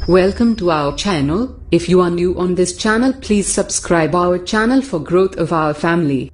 Welcome to our channel. If you are new on this channel, please subscribe our channel for growth of our family.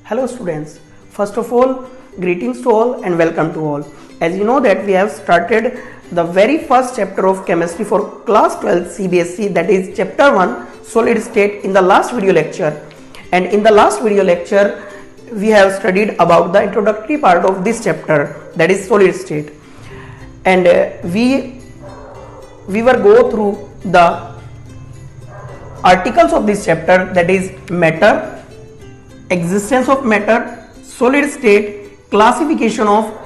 Hello students, first of all greetings to all and welcome to all. As you know that we have started the very first chapter of chemistry for class 12 CBSE, that is chapter 1 solid state, in the last video lecture. And in the last video lecture we have studied about the introductory part of this chapter, that is solid state. And we were go through the articles of this chapter, that is matter, existence of matter, solid state, classification of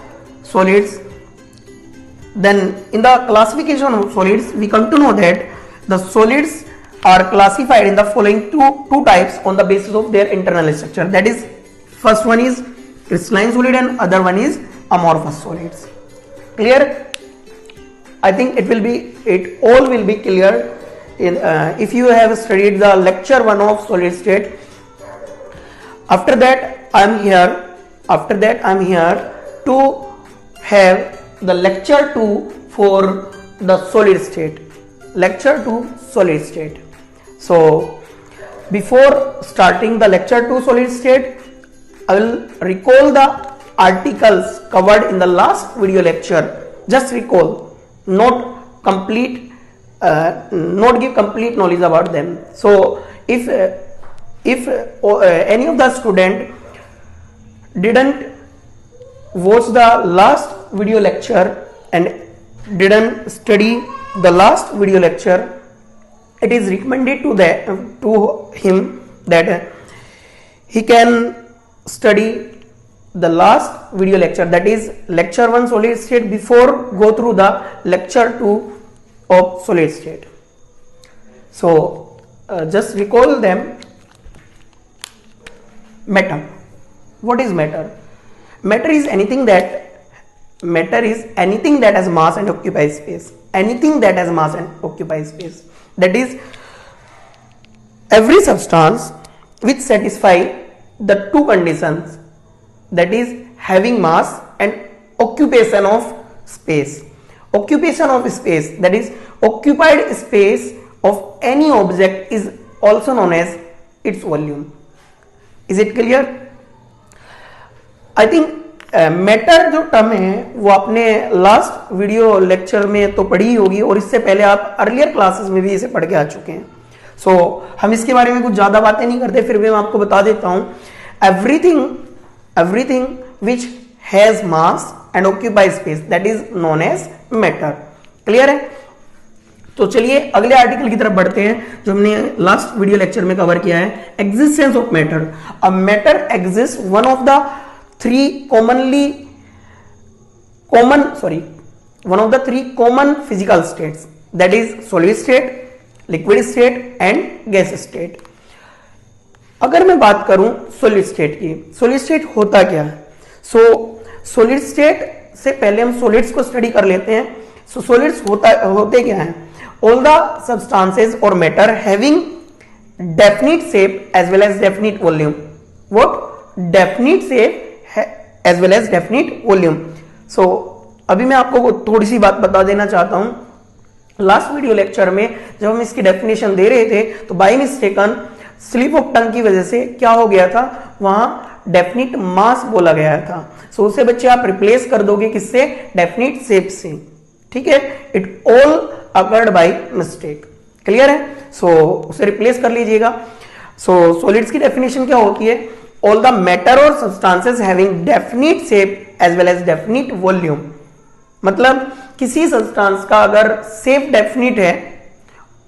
solids. Then in the classification of solids we come to know that the solids are classified in the following two types on the basis of their internal structure, that is first one is crystalline solid and other one is amorphous solids. Clear? I think it all will be clear in if you have studied the lecture 1 of solid state. After that I am here to have the lecture 2 for the solid state, lecture 2 solid state. So before starting the lecture 2 solid state, I will recall the articles covered in the last video lecture. Just recall, not give complete knowledge about them. So if any of the student didn't watch the last video lecture and didn't study the last video lecture, it is recommended to him that he can study the last video lecture, that is lecture 1 solid state, before go through the lecture 2 of solid state. So just recall them. Matter. What is matter? Matter is anything that has mass and occupies space. Anything that has mass and occupies space. That is every substance which satisfy the two conditions, that is having mass and occupation of space. Occupation of space, that is occupied space of any object, is also known as its volume. Is it clear? I think matter जो term है वो आपने last video lecture में तो पढ़ी होगी और इससे पहले आप अर्लियर क्लासेस में भी इसे पढ़ के आ चुके हैं. सो हम इसके बारे में कुछ ज्यादा बातें नहीं करते, फिर भी मैं आपको बता देता हूं. Everything which has mass and occupy space, that is known as matter. Clear है? तो चलिए अगले आर्टिकल की तरफ बढ़ते हैं जो हमने लास्ट वीडियो लेक्चर में कवर किया है. Existence of matter. A matter exist one of the three common physical states, that is solid state, liquid state and gas state. अगर मैं बात करूं solid state की, solid state होता क्या है? So solid state से पहले हम solids को स्टडी कर लेते हैं. So solids होते क्या हैं? All the substances or matter having definite shape as well as definite volume. What? Definite shape as well as definite volume. So अभी मैं आपको थोड़ी सी बात बता देना चाहता हूं. लास्ट वीडियो लेक्चर में जब हम इसकी डेफिनेशन दे रहे थे तो by mistaken slip of tongue की वजह से क्या हो गया था, वहां डेफिनिट मास बोला गया था. सो उसे बच्चे आप रिप्लेस कर दोगे किससे? डेफिनिट शेप से. ठीक है? It all occurred by mistake. Clear है? सो उसे रिप्लेस कर लीजिएगा. सो सॉलिड्स की डेफिनेशन क्या होती है? All the matter or substances having definite shape as well as definite volume. मतलब किसी सब्सटेंस का अगर शेप डेफिनिट है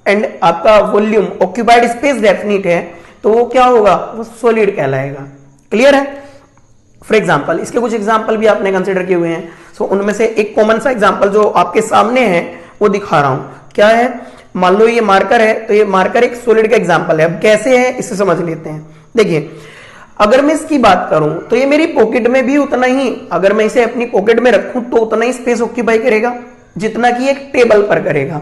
एंड आपका वॉल्यूम ऑक्यूपाइड स्पेस डेफिनिट है तो वो क्या होगा? वो सॉलिड कहलाएगा. क्लियर है? फॉर एग्जांपल, इसके कुछ एग्जांपल भी आपने कंसीडर किए हुए हैं. सो उनमें से एक कॉमन सा एग्जांपल जो आपके सामने है वो दिखा रहा हूं. क्या है? मान लो ये मार्कर है, तो ये मार्कर एक सॉलिड का एग्जांपल है. अब कैसे है इसे समझ लेते हैं. देखिए, अगर मैं इसकी बात करूं तो ये मेरी पॉकेट में भी उतना ही, अगर मैं इसे अपनी पॉकेट में रखूं तो उतना ही स्पेस ऑक्यूपाई करेगा. जितना कि एक टेबल पर करेगा।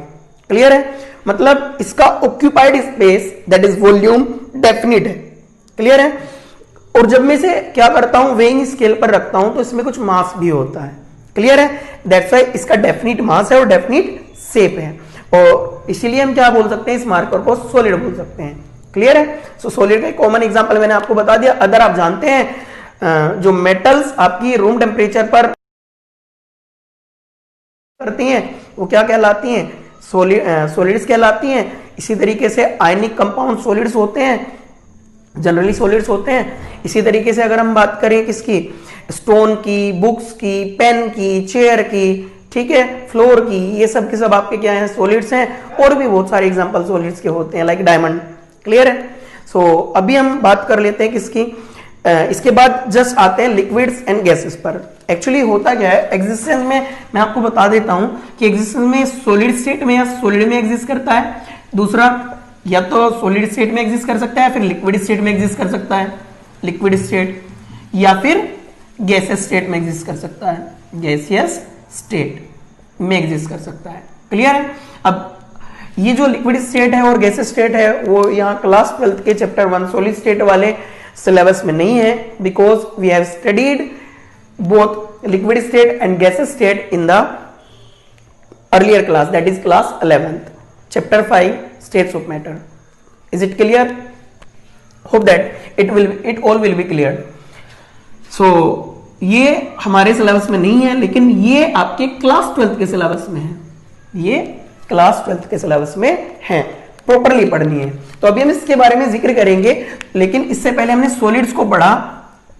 क्लियर है? मतलब इसका occupied space that is volume definite है। क्लियर है? और जब मैं इसे क्या करता हूं, वेइंग स्केल पर रखता हूं, तो इसमें कुछ मास भी होता है। क्लियर है? दैट्स व्हाई इसका डेफिनिट मास है और डेफिनिट शेप है, और इसीलिए हम क्या बोल सकते हैं, इस मार्कर को सॉलिड बोल सकते हैं। क्लियर है? सो सॉलिड का कॉमन एग्जांपल मैंने आपको बता दिया। अगर आप जानते हैं जो मेटल्स आपकी रूम टेम्परेचर पर करती हैं वो क्या कहलाती हैं, सॉलिड्स कहलाती हैं। इसी तरीके से आयनिक कंपाउंड सॉलिड्स होते हैं, जनरली सॉलिड्स होते हैं। इसी तरीके से अगर हम बात करें किसकी, स्टोन की, बुक्स की, पेन की, चेयर की, ठीक है, फ्लोर की, ये सब के सब आपके क्या हैं, सॉलिड्स हैं। और भी बहुत सारे एग्जांपल सॉलिड्स के होते हैं, लाइक डायमंड। क्लियर है? सो अभी हम बात कर लेते हैं किसकी, इसके बाद जस्ट आते हैं लिक्विड्स एंड गैसेस पर। एक्चुअली होता क्या है एग्जिस्टेंस में, मैं आपको बता देता हूं कि एग्जिस्टेंस में सॉलिड स्टेट में या सॉलिड में एग्जिस्ट करता है, दूसरा या तो सॉलिड स्टेट में एग्जिस्ट कर सकता है, फिर लिक्विड स्टेट में एग्जिस्ट कर सकता है, लिक्विड स्टेट, या फिर गैसियस स्टेट में एग्जिस्ट कर सकता है, गैसियस स्टेट में एग्जिस्ट कर सकता है। क्लियर है? अब ये जो लिक्विड स्टेट है और गैसियस स्टेट है वो यहाँ क्लास 12 के चैप्टर 1 सॉलिड स्टेट वाले सिलेबस में नहीं है, because we have studied both liquid state and gaseous state in the earlier class, that is class 11th chapter 5 states of matter. Is it clear? Hope that it all will be clear. So ये हमारे syllabus में नहीं है, लेकिन ये आपके class 12th के syllabus में है, ये क्लास 12th के सिलेबस में है, प्रॉपरली पढ़नी है। तो अभी हम इसके बारे में जिक्र करेंगे, लेकिन इससे पहले हमने सॉलिड्स को पढ़ा।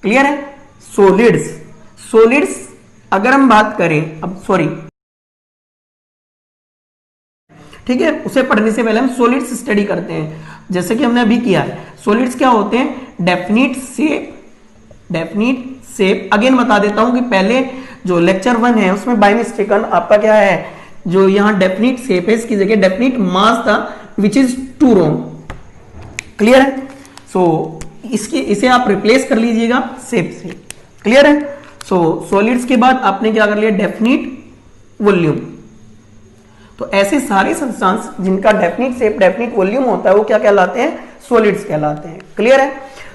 क्लियर है? सॉलिड्स अगर हम बात करें, अब सॉरी, ठीक है, उसे पढ़ने से पहले हम सॉलिड्स स्टडी करते हैं, जैसे कि हमने अभी किया है। सॉलिड्स क्या होते हैं, डेफिनिट शेप। अगेन बता देता हूं कि पहले जो लेक्चर 1 है उसमें बाय मिस्टेकन आपका क्या है, जो यहां डेफिनिट शेप है इसकी जगह डेफिनिट मास था, which is too wrong. Clear है? सो इसे आप रिप्लेस कर लीजिएगा शेप से। क्लियर है? सो सॉलिड्स के बाद आपने क्या कर लिया, डेफिनिट वॉल्यूम। तो ऐसे सारे सब्सटेंस जिनका डेफिनिट शेप डेफिनिट वॉल्यूम होता है वो क्या कहलाते हैं, सॉलिड्स कहलाते हैं। क्लियर है?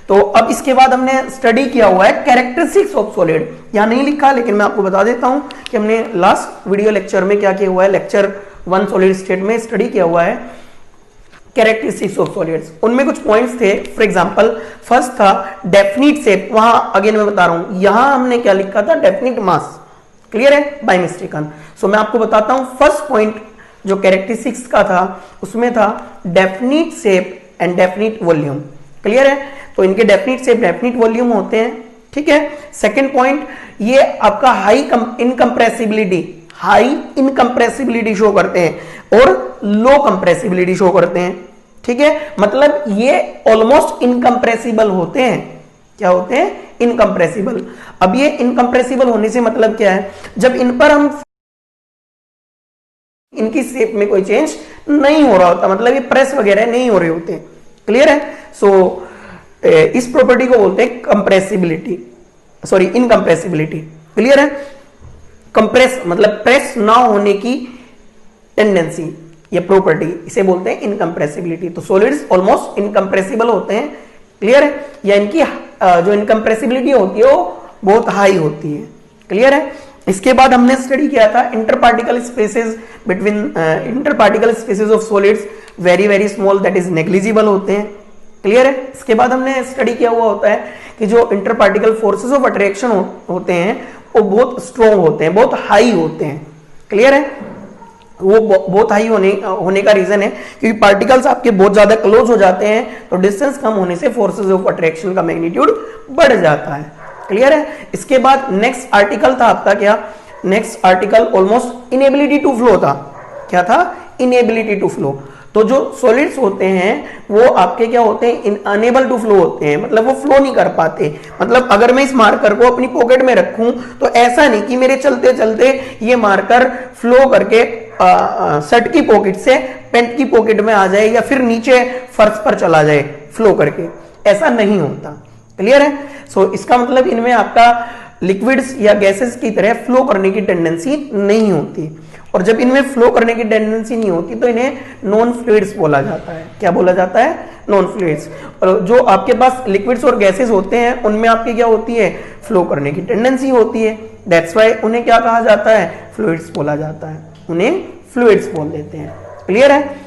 तो अब इसके बाद हमने स्टडी किया हुआ है कैरेक्टरिस्टिक्स ऑफ सॉलिड। यहां नहीं लिखा, लेकिन मैं आपको बता देता हूं कि हमने लास्ट वीडियो लेक्चर में क्या किया हुआ है, लेक्चर 1 सॉलिड स्टेट में स्टडी किया हुआ है कैरेक्टरिस्टिक्स ऑफ सॉलिड्स। उनमें कुछ पॉइंट्स थे। फॉर एग्जांपल फर्स्ट था डेफिनिट शेप, वहां अगेन मैं बता रहा हूं, यहां हमने क्या लिखा था, डेफिनिट मास। क्लियर है? By mistaken. सो मैं आपको बताता हूं, फर्स्ट पॉइंट जो कैरेक्टरिस्टिक्स का था उसमें था definite shape and definite volume. Clear है? तो इनके डेफिनिट शेप डेफिनिट वॉल्यूम होते हैं। ठीक है? सेकंड पॉइंट, ये आपका हाई इनकम्प्रेसिबिलिटी शो करते हैं और लो कंप्रेसिबिलिटी शो करते हैं। ठीक है? मतलब ये ऑलमोस्ट इनकम्प्रेसिबल होते हैं। क्या होते हैं? इनकम्प्रेसिबल। अब ये इनकम्प्रेसिबल होने से मतलब क्या है, जब इन पर हम इनकी शेप में कोई चेंज नहीं हो रहा होता, मतलब ये प्रेस वगैरह नहीं हो रहे होते। क्लियर है? सो इस प्रॉपर्टी को बोलते हैं कंप्रेसिबिलिटी, सॉरी इनकम्प्रेसिबिलिटी। क्लियर है? कंप्रेस मतलब प्रेस ना होने की टेंडेंसी, ये प्रॉपर्टी, इसे बोलते हैं इनकम्प्रेसिबिलिटी। तो सॉलिड्स ऑलमोस्ट इनकम्प्रेसिबल होते हैं। क्लियर है? या इनकी जो इनकम्प्रेसिबिलिटी होती है वो बहुत हाई होती है। क्लियर है? इसके बाद हमने स्टडी किया था interparticle spaces between interparticle spaces of solids very very small, that is negligible होते हैं। क्लियर है? इसके बाद हमने स्टडी किया हुआ होता है कि जो इंटरपार्टिकल फोर्सेस ऑफ अट्रैक्शन होते हैं वो बहुत स्ट्रॉन्ग होते हैं, बहुत हाई होते हैं। क्लियर है? वो बहुत हाई होने का रीजन है क्योंकि पार्टिकल्स आपके बहुत ज्यादा क्लोज हो जाते हैं, तो डिस्टेंस कम होने से फोर्सेस ऑफ अट्रैक्शन का मैग्नीट्यूड बढ़ जाता है। क्लियर है? इसके बाद नेक्स्ट आर्टिकल था आपका क्या, next article almost inability to flow था। क्या था? Inability to flow. तो जो सॉलिड्स होते हैं वो आपके क्या होते हैं, अनेबल टू फ्लो होते हैं, मतलब वो फ्लो नहीं कर पाते। मतलब अगर मैं इस मार्कर को अपनी पॉकेट में रखूं तो ऐसा नहीं कि मेरे चलते चलते ये मार्कर फ्लो करके शर्ट की पॉकेट से पैंट की पॉकेट में आ जाए या फिर नीचे फर्श पर चला जाए फ्लो करके, ऐसा नहीं होता। क्लियर है? सो इसका मतलब इनमें आपका लिक्विड्स या गैसेस की तरह फ्लो करने की टेंडेंसी नहीं होती, और जब इनमें फ्लो करने की टेंडेंसी नहीं होती तो इन्हें नॉन फ्लूइड्स बोला जाता है। क्या बोला जाता है? Non fluids. और जो आपके पास लिक्विड्स और गैसेस होते हैं उनमें आपकी क्या होती है? फ्लो करने की टेंडेंसी होती है। दैट्स वाई उन्हें क्या कहा जाता है? फ्लूइड्स बोला जाता है, उन्हें फ्लूइड्स बोल देते हैं। क्लियर है?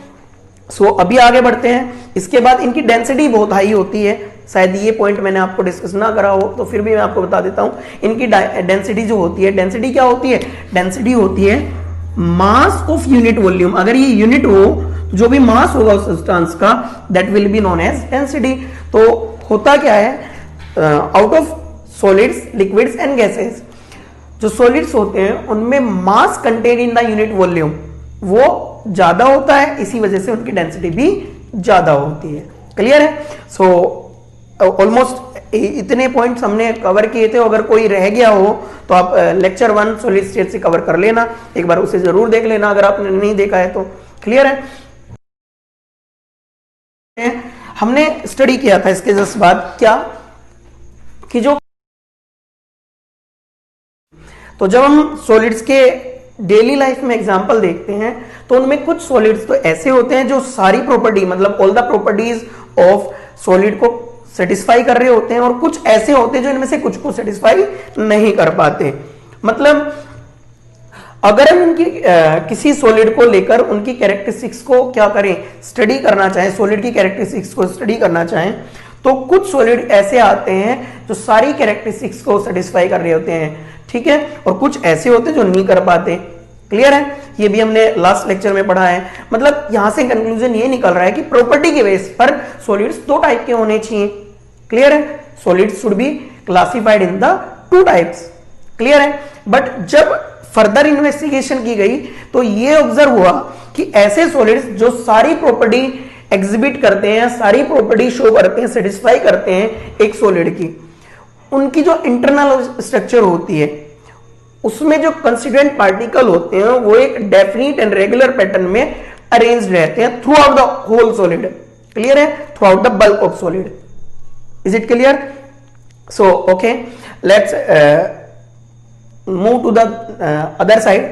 सो अभी आगे बढ़ते हैं। इसके बाद इनकी डेंसिटी बहुत हाई होती है। शायद ये पॉइंट मैंने आपको डिस्कस ना करा हो तो फिर भी मैं आपको बता देता हूं। इनकी डेंसिटी जो होती है, डेंसिटी क्या होती है? डेंसिटी होती है मास ऑफ यूनिट वॉल्यूम। अगर ये यूनिट हो, जो भी मास होगा उस सब्सटेंस का, that will be known as density. तो होता क्या है, out of solids, liquids and gases, जो सॉलिड्स होते हैं उनमें mass content in the unit volume वो ज्यादा होता है, इसी वजह से उनकी डेंसिटी भी ज्यादा होती है। क्लियर है? सो ऑलमोस्ट इतने पॉइंट्स हमने कवर किए थे। अगर कोई रह गया हो तो आप लेक्चर 1 सॉलिड स्टेट से कवर कर लेना, एक बार उसे जरूर देख लेना अगर आपने नहीं देखा है तो। क्लियर है? हमने स्टडी किया था इसके जस्ट बाद क्या कि जो तो जब हम सॉलिड्स के डेली लाइफ में एग्जांपल देखते हैं तो उनमें कुछ सॉलिड्स तो ऐसे होते हैं जो सारी प्रॉपर्टी, मतलब all the properties of solid को सेटिस्फाई कर रहे होते हैं, और कुछ ऐसे होते हैं जो इनमें से कुछ को सेटिस्फाई नहीं कर पाते। मतलब अगर हम उनकी किसी सॉलिड को लेकर उनकी कैरेक्टरिस्टिक्स को क्या करें, स्टडी करना चाहें, सॉलिड की कैरेक्टरिस्टिक्स को स्टडी करना चाहें, तो कुछ सॉलिड ऐसे आते हैं जो सारी कैरेक्टरिस्टिक्स को सेटिस्फाई कर रहे होते हैं, ठीक है, और कुछ ऐसे होते हैं जो नहीं कर पाते। क्लियर है? ये भी हमने लास्ट लेक्चर में पढ़ा है। मतलब यहां से कंक्लूजन ये निकल रहा है कि प्रॉपर्टी के बेस पर सॉलिड्स दो टाइप के होने चाहिए। क्लियर है? Solids should be classified in the two types. Clear है? बट जब फर्दर इन्वेस्टिगेशन की गई तो ये ऑब्जर्व हुआ कि ऐसे सॉलिड्स जो सारी प्रॉपर्टी एग्जिबिट करते हैं, सारी प्रॉपर्टी शो करते हैं, सेटिस्फाई करते हैं एक सॉलिड की, उनकी जो इंटरनल स्ट्रक्चर होती है उसमें जो कंस्टिट्यूएंट पार्टिकल होते हैं वो एक डेफिनिट एंड रेगुलर पैटर्न में अरेंज रहते हैं throughout the whole solid. Clear है? Throughout the bulk of solid. Is it clear? So okay, let's move to the other side.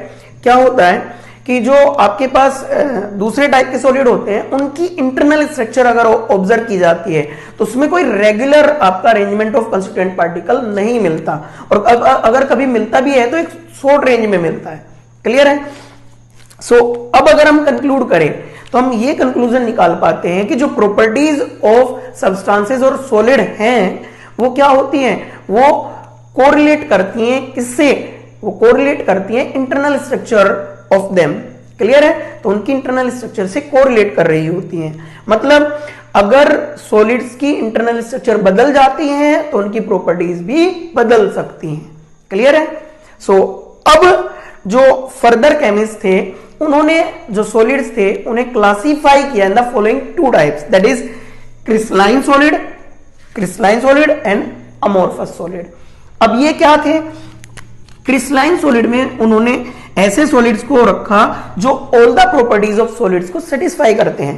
क्या होता है कि जो आपके पास दूसरे टाइप के सॉलिड होते हैं उनकी इंटरनल स्ट्रक्चर अगर ऑब्जर्व की जाती है तो उसमें कोई रेगुलर आपका अरेंजमेंट ऑफ कंस्टिट्यूएंट पार्टिकल नहीं मिलता, और अगर कभी मिलता भी है तो एक शॉर्ट रेंज में मिलता है। क्लियर है? सो अब अगर हम कंक्लूड करें तो हम ये कंक्लूजन निकाल पाते हैं कि जो प्रॉपर्टीज ऑफ सब्सटेंसेस और सॉलिड हैं वो क्या होती हैं, वो कोरिलेट करती हैं किससे? वो कोरिलेट करती हैं internal structure of them. Clear है? तो उनकी इंटरनल स्ट्रक्चर से कोरिलेट कर रही होती हैं। मतलब अगर सॉलिड्स की इंटरनल स्ट्रक्चर बदल जाती है तो उनकी प्रॉपर्टीज भी बदल सकती हैं। क्लियर है? सो अब जो फर्दर केमिस्ट थे उन्होंने जो सॉलिड्स थे उन्हें क्लासिफाई किया in the following two types, that is crystalline solid and amorphous solid. अब ये क्या थे? क्रिस्टलाइन सॉलिड में उन्होंने ऐसे सॉलिड्स को रखा जो all the properties of solids को सेटिस्फाई करते हैं,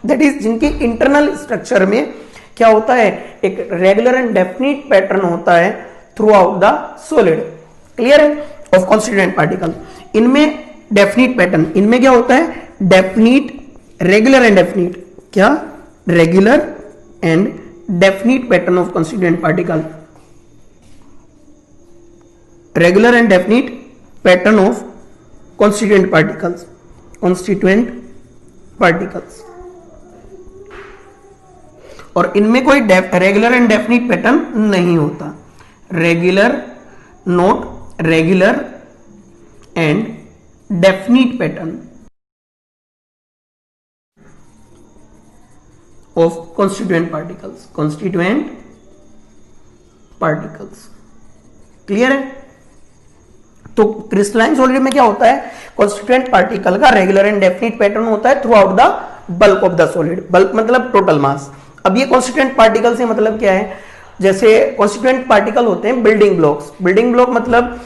दैट इज जिनकी इंटरनल स्ट्रक्चर में क्या होता है, एक रेगुलर एंड डेफिनिट पैटर्न होता है throughout the solid. Clear है? Of constituent particle. इनमें डेफिनिट पैटर्न, इनमें क्या होता है? Definite, regular and definite. क्या? Regular and definite pattern of constituent particle. Regular and definite pattern of constituent particles। और इनमें कोई रेगुलर एंड डेफिनिट पैटर्न नहीं होता। Regular, not regular and definite pattern of constituent particles। Clear है? तो crystalline solid में क्या होता है? कॉन्स्टिट्यूएंट पार्टिकल का रेगुलर एंड डेफिनिट पैटर्न होता है throughout the bulk of the solid. Bulk मतलब टोटल मास। अब ये कॉन्स्टिट्यूएंट पार्टिकल से मतलब क्या है? जैसे कॉन्स्टिट्यूएंट पार्टिकल होते हैं बिल्डिंग ब्लॉक्स। बिल्डिंग ब्लॉक मतलब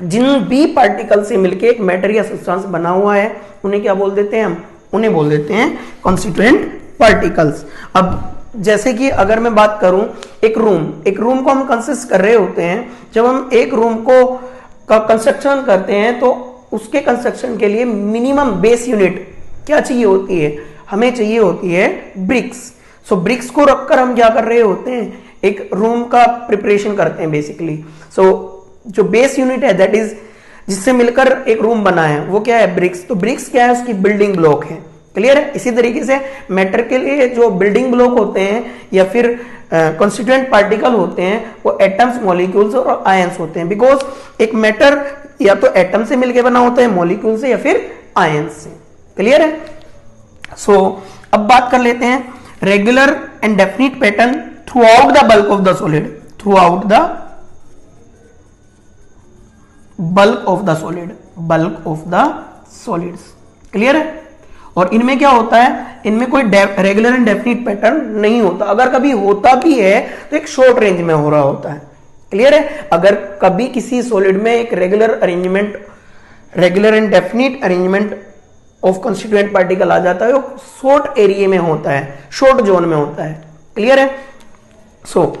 जिन भी पार्टिकल से मिलकर एक मैटर या सब्सटेंस बना हुआ है उन्हें क्या बोल देते हैं हम? उन्हें बोल देते हैं कॉन्स्टिट्यूएंट पार्टिकल्स। अब जैसे कि अगर मैं बात करूं एक रूम को हम कंसिस्ट कर रहे होते हैं, जब हम एक रूम को का कंस्ट्रक्शन करते हैं तो उसके कंस्ट्रक्शन के लिए मिनिमम बेस यूनिट क्या चाहिए होती है, हमें चाहिए होती है ब्रिक्स। सो ब्रिक्स को रखकर हम क्या कर रहे होते हैं, एक रूम का प्रिपरेशन करते हैं बेसिकली। सो जो बेस यूनिट है दैट इज जिससे मिलकर एक रूम बना है वो क्या है, ब्रिक्स। तो ब्रिक्स क्या है, उसकी बिल्डिंग ब्लॉक है। क्लियर है। इसी तरीके से मैटर के लिए जो बिल्डिंग ब्लॉक होते हैं या फिर कॉन्स्टिट्यूएंट पार्टिकल होते हैं वो एटम्स, मॉलिक्यूल्स और आयंस होते हैं। बिकॉज एक मैटर या तो एटम से मिलकर बना होता है, मॉलिक्यूल से या फिर आयंस से। क्लियर है। सो अब बात कर लेते हैं regular and definite pattern through out the bulk of the solid, through out the bulk of the solid, bulk of the solids. Clear है। और इनमें क्या होता है, इनमें कोई रेगुलर एंड डेफिनिट पैटर्न नहीं होता। अगर कभी होता भी है तो एक शॉर्ट रेंज में हो रहा होता है। क्लियर है। अगर कभी किसी सॉलिड में एक regular arrangement, regular and definite arrangement of constituent particle आ जाता है, वो शॉर्ट एरिया में होता है, शॉर्ट जोन में होता है। क्लियर है। सो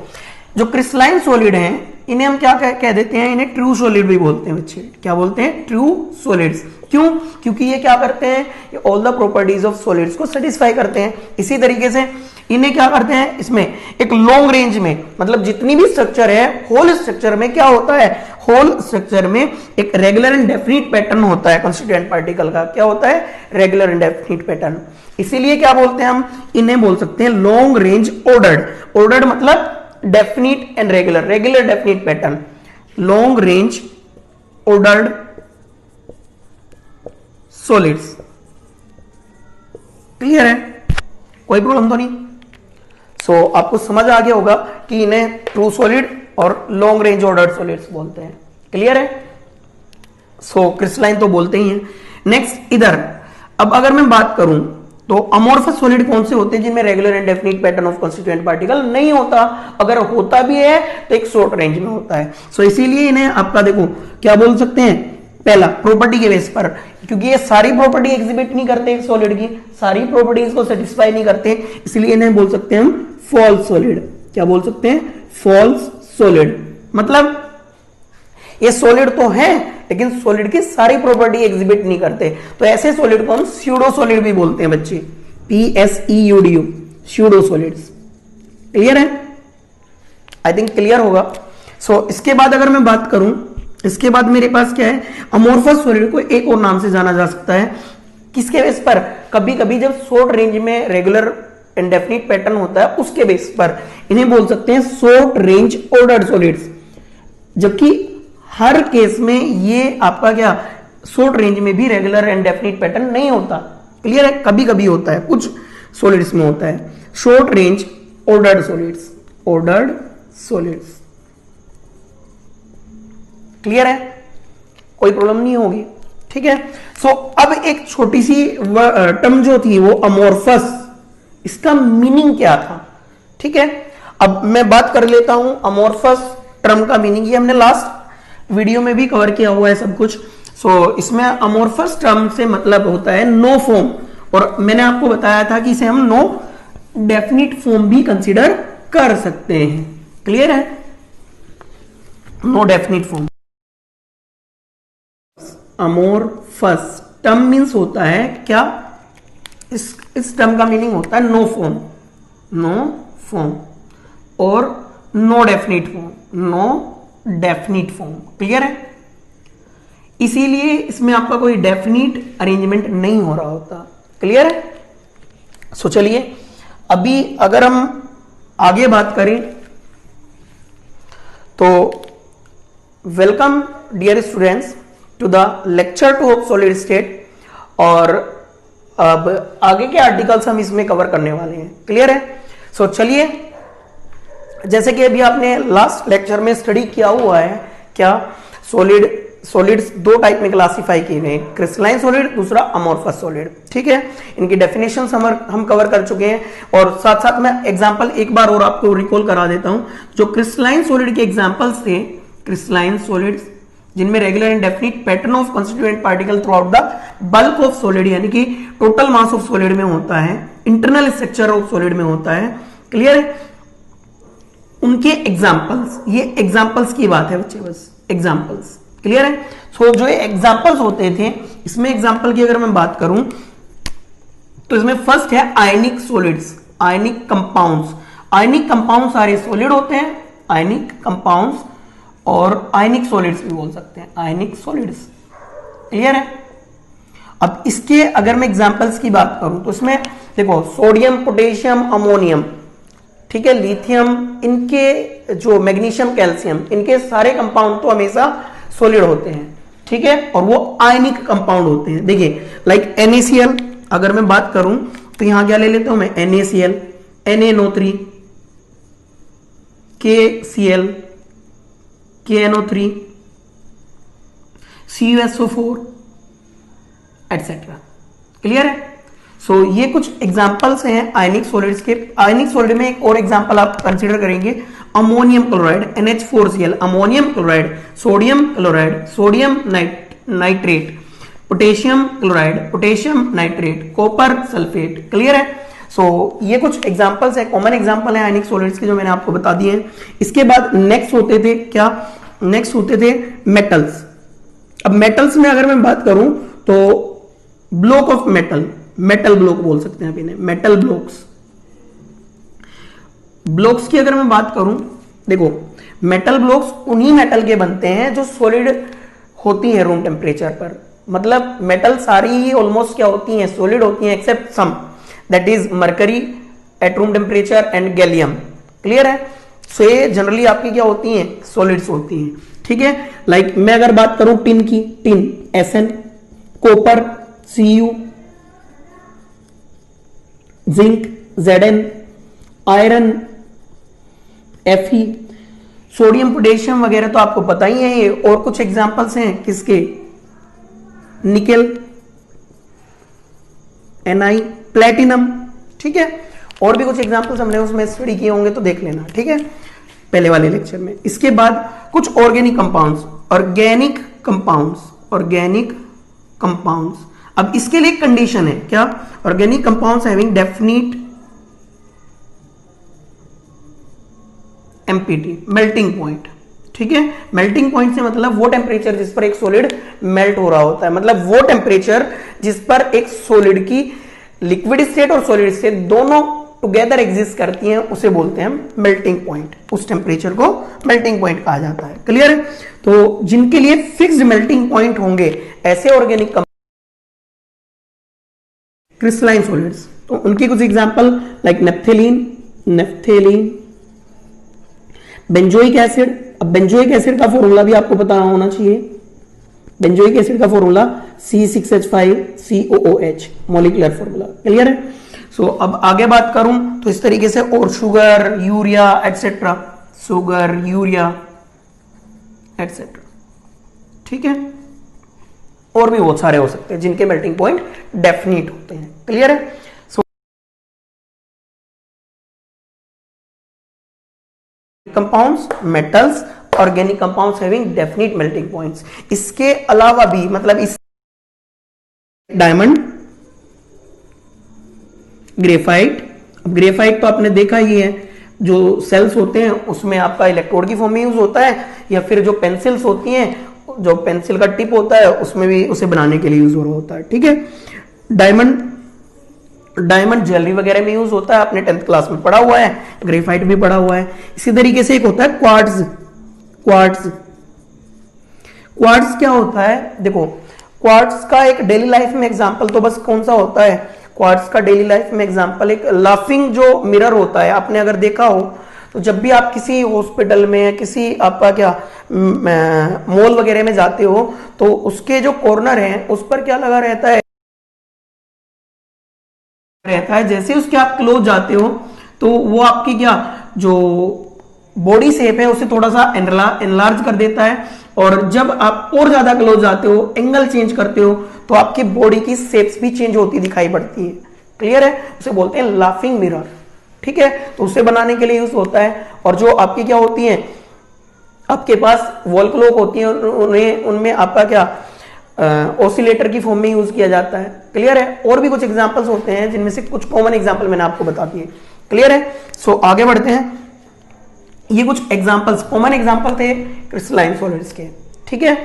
जो क्रिस्टलाइन सॉलिड हैं इन्हें हम क्या कह देते हैं, इन्हें ट्रू सॉलिड भी बोलते हैं बच्चे। क्या बोलते हैं, ट्रू सॉलिड्स। क्यों, क्योंकि ये क्या करते हैं, ये all the properties of solids को सेटिस्फाई करते हैं। इसी तरीके से इन्हें क्या करते हैं, इसमें एक लॉन्ग रेंज में, मतलब जितनी भी स्ट्रक्चर है होल स्ट्रक्चर में क्या होता है, होल स्ट्रक्चर में एक रेगुलर एंड डेफिनिट पैटर्न होता है कॉन्स्टिट्यूएंट पार्टिकल का। क्या होता है, रेगुलर एंड डेफिनिट पैटर्न। इसीलिए क्या बोलते हैं हम, इन्हें बोल सकते हैं लॉन्ग रेंज ऑर्डर्ड। ऑर्डर्ड मतलब definite and regular, regular definite pattern, long range ordered solids. Clear है, कोई प्रॉब्लम तो नहीं। सो आपको समझ आ गया होगा कि इन्हें ट्रू सॉलिड और लॉन्ग रेंज ऑर्डर्ड सॉलिड्स बोलते हैं। क्लियर है। सो क्रिस्टलाइन तो बोलते ही हैं। नेक्स्ट इधर अब अगर मैं बात करूं तो अमोर्फस सॉलिड कौन से होते हैं जिनमें regular and definite pattern of constituent particle नहीं होता। अगर होता भी है तो एक शॉर्ट रेंज में होता है। सो इसीलिए इन्हें आपका देखो क्या बोल सकते हैं, पहला प्रॉपर्टी के बेस पर, क्योंकि ये सारी प्रॉपर्टी एग्जिबिट नहीं करते एक सॉलिड की, सारी प्रॉपर्टीज को सेटिस्फाई नहीं करते, इसलिए इन्हें बोल सकते हैं हम फॉल्स सॉलिड। क्या बोल सकते हैं, फॉल्स सॉलिड। मतलब ये सॉलिड तो है लेकिन सॉलिड की सारी प्रॉपर्टी एग्जिबिट नहीं करते, तो ऐसे सॉलिड को हम स्यूडो सॉलिड भी बोलते हैं बच्चे, PSEUDO, स्यूडो सॉलिड्स। क्लियर है, आई थिंक क्लियर होगा। सो इसके बाद अगर मैं बात करूं, इसके बाद मेरे पास क्या है, अमोर्फस सॉलिड को एक और नाम से जाना जा सकता है। किसके बेस पर, कभी कभी जब शॉर्ट रेंज में रेगुलर एंड डेफिनिट पैटर्न होता है उसके बेस पर इन्हें बोल सकते हैं शॉर्ट रेंज ऑर्डर्ड सॉलिड्स। जबकि हर केस में ये आपका क्या, शॉर्ट रेंज में भी रेगुलर एंड डेफिनिट पैटर्न नहीं होता। क्लियर है, कभी कभी होता है, कुछ सॉलिड्स में होता है। Short range ordered solids, ordered solids. Clear है, कोई प्रॉब्लम नहीं होगी। ठीक है। सो अब एक छोटी सी टर्म जो थी वो अमोर्फस, इसका मीनिंग क्या था। ठीक है, अब मैं बात कर लेता हूं अमोर्फस टर्म का मीनिंग। ये हमने लास्ट वीडियो में भी कवर किया हुआ है सब कुछ। सो इसमें अमोर्फस टर्म से मतलब होता है नो फॉर्म, और मैंने आपको बताया था कि इसे हम नो डेफिनिट फॉर्म भी कंसीडर कर सकते हैं। क्लियर है, no definite form. Amorphous term means होता है क्या, इस टर्म का मीनिंग होता है नो फॉर्म, नो फॉर्म और no definite form, no definite form. Clear है, इसीलिए इसमें आपका कोई डेफिनिट अरेंजमेंट नहीं हो रहा होता। क्लियर है। सो चलिए अभी अगर हम आगे बात करें तो welcome dear students to the lecture 2 of solid state, और अब आगे के आर्टिकल्स हम इसमें कवर करने वाले हैं। क्लियर है। सो चलिए, जैसे कि अभी आपने लास्ट लेक्चर में स्टडी किया हुआ है, क्या सॉलिड्स दो टाइप में क्लासिफाई किए गए, क्रिस्टलाइन सॉलिड, दूसरा अमोर्फस सॉलिड। ठीक है, इनकी डेफिनेशंस हम कवर कर चुके हैं, और साथ साथ मैं एग्जांपल एक बार और आपको रिकॉल करा देता हूं। जो क्रिस्टलाइन सॉलिड के एग्जांपल्स थे, क्रिस्टलाइन सॉलिड्स जिनमें regular and definite pattern of constituent particle through out the bulk of solid, यानी कि टोटल मास ऑफ सॉलिड में होता है, इंटरनल स्ट्रक्चर ऑफ सॉलिड में होता है, क्लियर है? उनके एग्जाम्पल्स, ये एग्जाम्पल्स की बात है बच्चे, बस एग्जाम्पल्स। क्लियर है? सो जो एग्जाम्पल्स होते थे, इसमें एग्जाम्पल की अगर मैं बात करूं तो इसमें फर्स्ट है आयनिक solids, ionic compounds. Ionic compounds सारे सॉलिड होते हैं, आयनिक कंपाउंड्स, और आयनिक सॉलिड्स भी बोल सकते हैं, आयनिक सॉलिड्स। क्लियर है? अब इसके अगर मैं एग्जांपल्स की बात करूं तो इसमें देखो सोडियम, पोटेशियम, अमोनियम, ठीक है, लिथियम, इनके जो मैग्नीशियम, कैल्शियम, इनके सारे कंपाउंड तो हमेशा सॉलिड होते हैं, ठीक है, और वो आयनिक कंपाउंड होते हैं। देखिए लाइक NaCl, अगर मैं बात करूं तो यहां क्या ले लेता हूं मैं, NaCl, NaNO3, KCl, KNO3, CuSO4 etcetera. Clear है? सो ये कुछ एग्जांपल्स हैं आयनिक सॉलिड्स के। आयनिक सॉलिड में एक और एग्जांपल आप कंसीडर करेंगे, ammonium chloride, NH4Cl, ammonium chloride, sodium chloride, sodium nitrate, potassium chloride, potassium nitrate, copper sulphate. Clear है? सो ये कुछ एग्जांपल्स है, कॉमन एग्जांपल है आयनिक सॉलिड्स के जो मैंने आपको बता दिए हैं। इसके बाद नेक्स्ट होते थे क्या, नेक्स्ट होते थे मेटल्स। अब मेटल्स में अगर मैं बात करूं तो block of metal, metal block बोल सकते हैं आप इन्हें, मेटल ब्लॉक्स। ब्लॉक्स की अगर मैं बात करूं, देखो मेटल ब्लॉक्स उन्हीं मेटल के बनते हैं जो सॉलिड होती हैं रूम टेम्परेचर पर। मतलब मेटल सारी ही ऑलमोस्ट क्या होती हैं, सॉलिड होती हैं, except some, that is mercury at room temperature and gallium. Clear है? सो ये जनरली आपकी क्या होती हैं, सॉलिड्स होती हैं, ठीक है। लाइक मैं अगर बात करूं टिन की, tin Sn, copper Cu, zinc Zn, iron Fe, sodium, potassium वगैरह तो आपको पता ही है ये। और कुछ एग्जांपल्स हैं किसके, निकेल, Ni, प्लेटिनम, ठीक है। और भी कुछ एग्जांपल्स हमने उसमें स्टडी किए होंगे तो देख लेना, ठीक है, पहले वाले लेक्चर में। इसके बाद कुछ organic compounds, organic compounds, organic compounds. अब इसके लिए कंडीशन है क्या, organic compounds having definite MPT, melting point, ठीक है। मेल्टिंग पॉइंट से मतलब वो टेम्परेचर जिस पर एक सॉलिड मेल्ट हो रहा होता है, मतलब वो टेम्परेचर जिस पर एक सॉलिड की लिक्विड स्टेट और सॉलिड स्टेट दोनों टुगेदर एग्जिस्ट करती हैं, उसे बोलते हैं मेल्टिंग पॉइंट। उस टेम्परेचर को मेल्टिंग पॉइंट कहा जाता है। क्लियर है? तो जिनके लिए फिक्स्ड मेल्टिंग पॉइंट होंगे ऐसे ऑर्गेनिक क्रिस्टलाइन सॉलिड्स, तो उनकी कुछ एग्जांपल लाइक नेफ्थेलीन, बेंजोइक एसिड। अब बेंजोइक एसिड का फॉर्मूला भी आपको पता होना चाहिए। बेंजोइक एसिड का formula C6H5COOH, molecular formula. Clear है? सो अब आगे बात करूं तो इस तरीके से, और sugar, urea etcetera, sugar, urea etcetera, ठीक है। और भी बहुत सारे हो सकते हैं जिनके मेल्टिंग पॉइंट डेफिनिट होते हैं। क्लियर है? So compounds, metals, organic compounds having definite melting points. इसके अलावा भी मतलब इस डायमंड, ग्रेफाइट। अब ग्रेफाइट तो आपने देखा ही है, जो सेल्स होते हैं उसमें आपका इलेक्ट्रोड की फॉर्म में यूज होता है, या फिर जो पेंसिल्स होती हैं, जो पेंसिल का टिप होता है उसमें भी उसे बनाने के लिए यूज हो रहा होता है, ठीक है। डायमंड, डायमंड ज्वेलरी वगैरह में यूज होता है, आपने 10th क्लास में पढ़ा हुआ है, ग्रेफाइट भी पढ़ा हुआ है। इसी तरीके से एक होता है क्वार्ट्ज। क्वार्ट्ज क्या होता है, देखो क्वार्ट्ज का एक डेली लाइफ में एग्जांपल तो बस कौन सा होता है, क्वार्ट्ज का डेली लाइफ में एग्जांपल एक लाफिंग जो मिरर होता है, आपने अगर देखा हो तो जब भी आप किसी हॉस्पिटल में, किसी आपका क्या मॉल वगैरह में जाते हो तो उसके जो कॉर्नर हैं उस पर क्या लगा रहता है, जैसे उसके आप क्लोज जाते हो तो वो आपकी क्या जो बॉडी शेप है उसे थोड़ा सा एनलार्ज कर देता है, और जब आप और ज्यादा क्लोज जाते हो, एंगल चेंज करते हो, तो आपकी बॉडी की शेप्स भी चेंज होती दिखाई पड़ती है। क्लियर है? उसे बोलते हैं लाफिंग मिरर, ठीक है। तो उसे बनाने के लिए यूज होता है। और जो आपकी क्या होती है, आपके पास वॉल क्लॉक होती है, उनमें आपका क्या ऑसिलेटर की फॉर्म में यूज किया जाता है। क्लियर है? और भी कुछ एग्जांपल्स होते हैं जिनमें से कुछ कॉमन एग्जांपल मैंने आपको बता दिए। क्लियर है? सो आगे बढ़ते हैं। ये कुछ एग्जांपल्स, कॉमन एग्जांपल थे क्रिस्टलाइन सॉलिड्स के, ठीक है।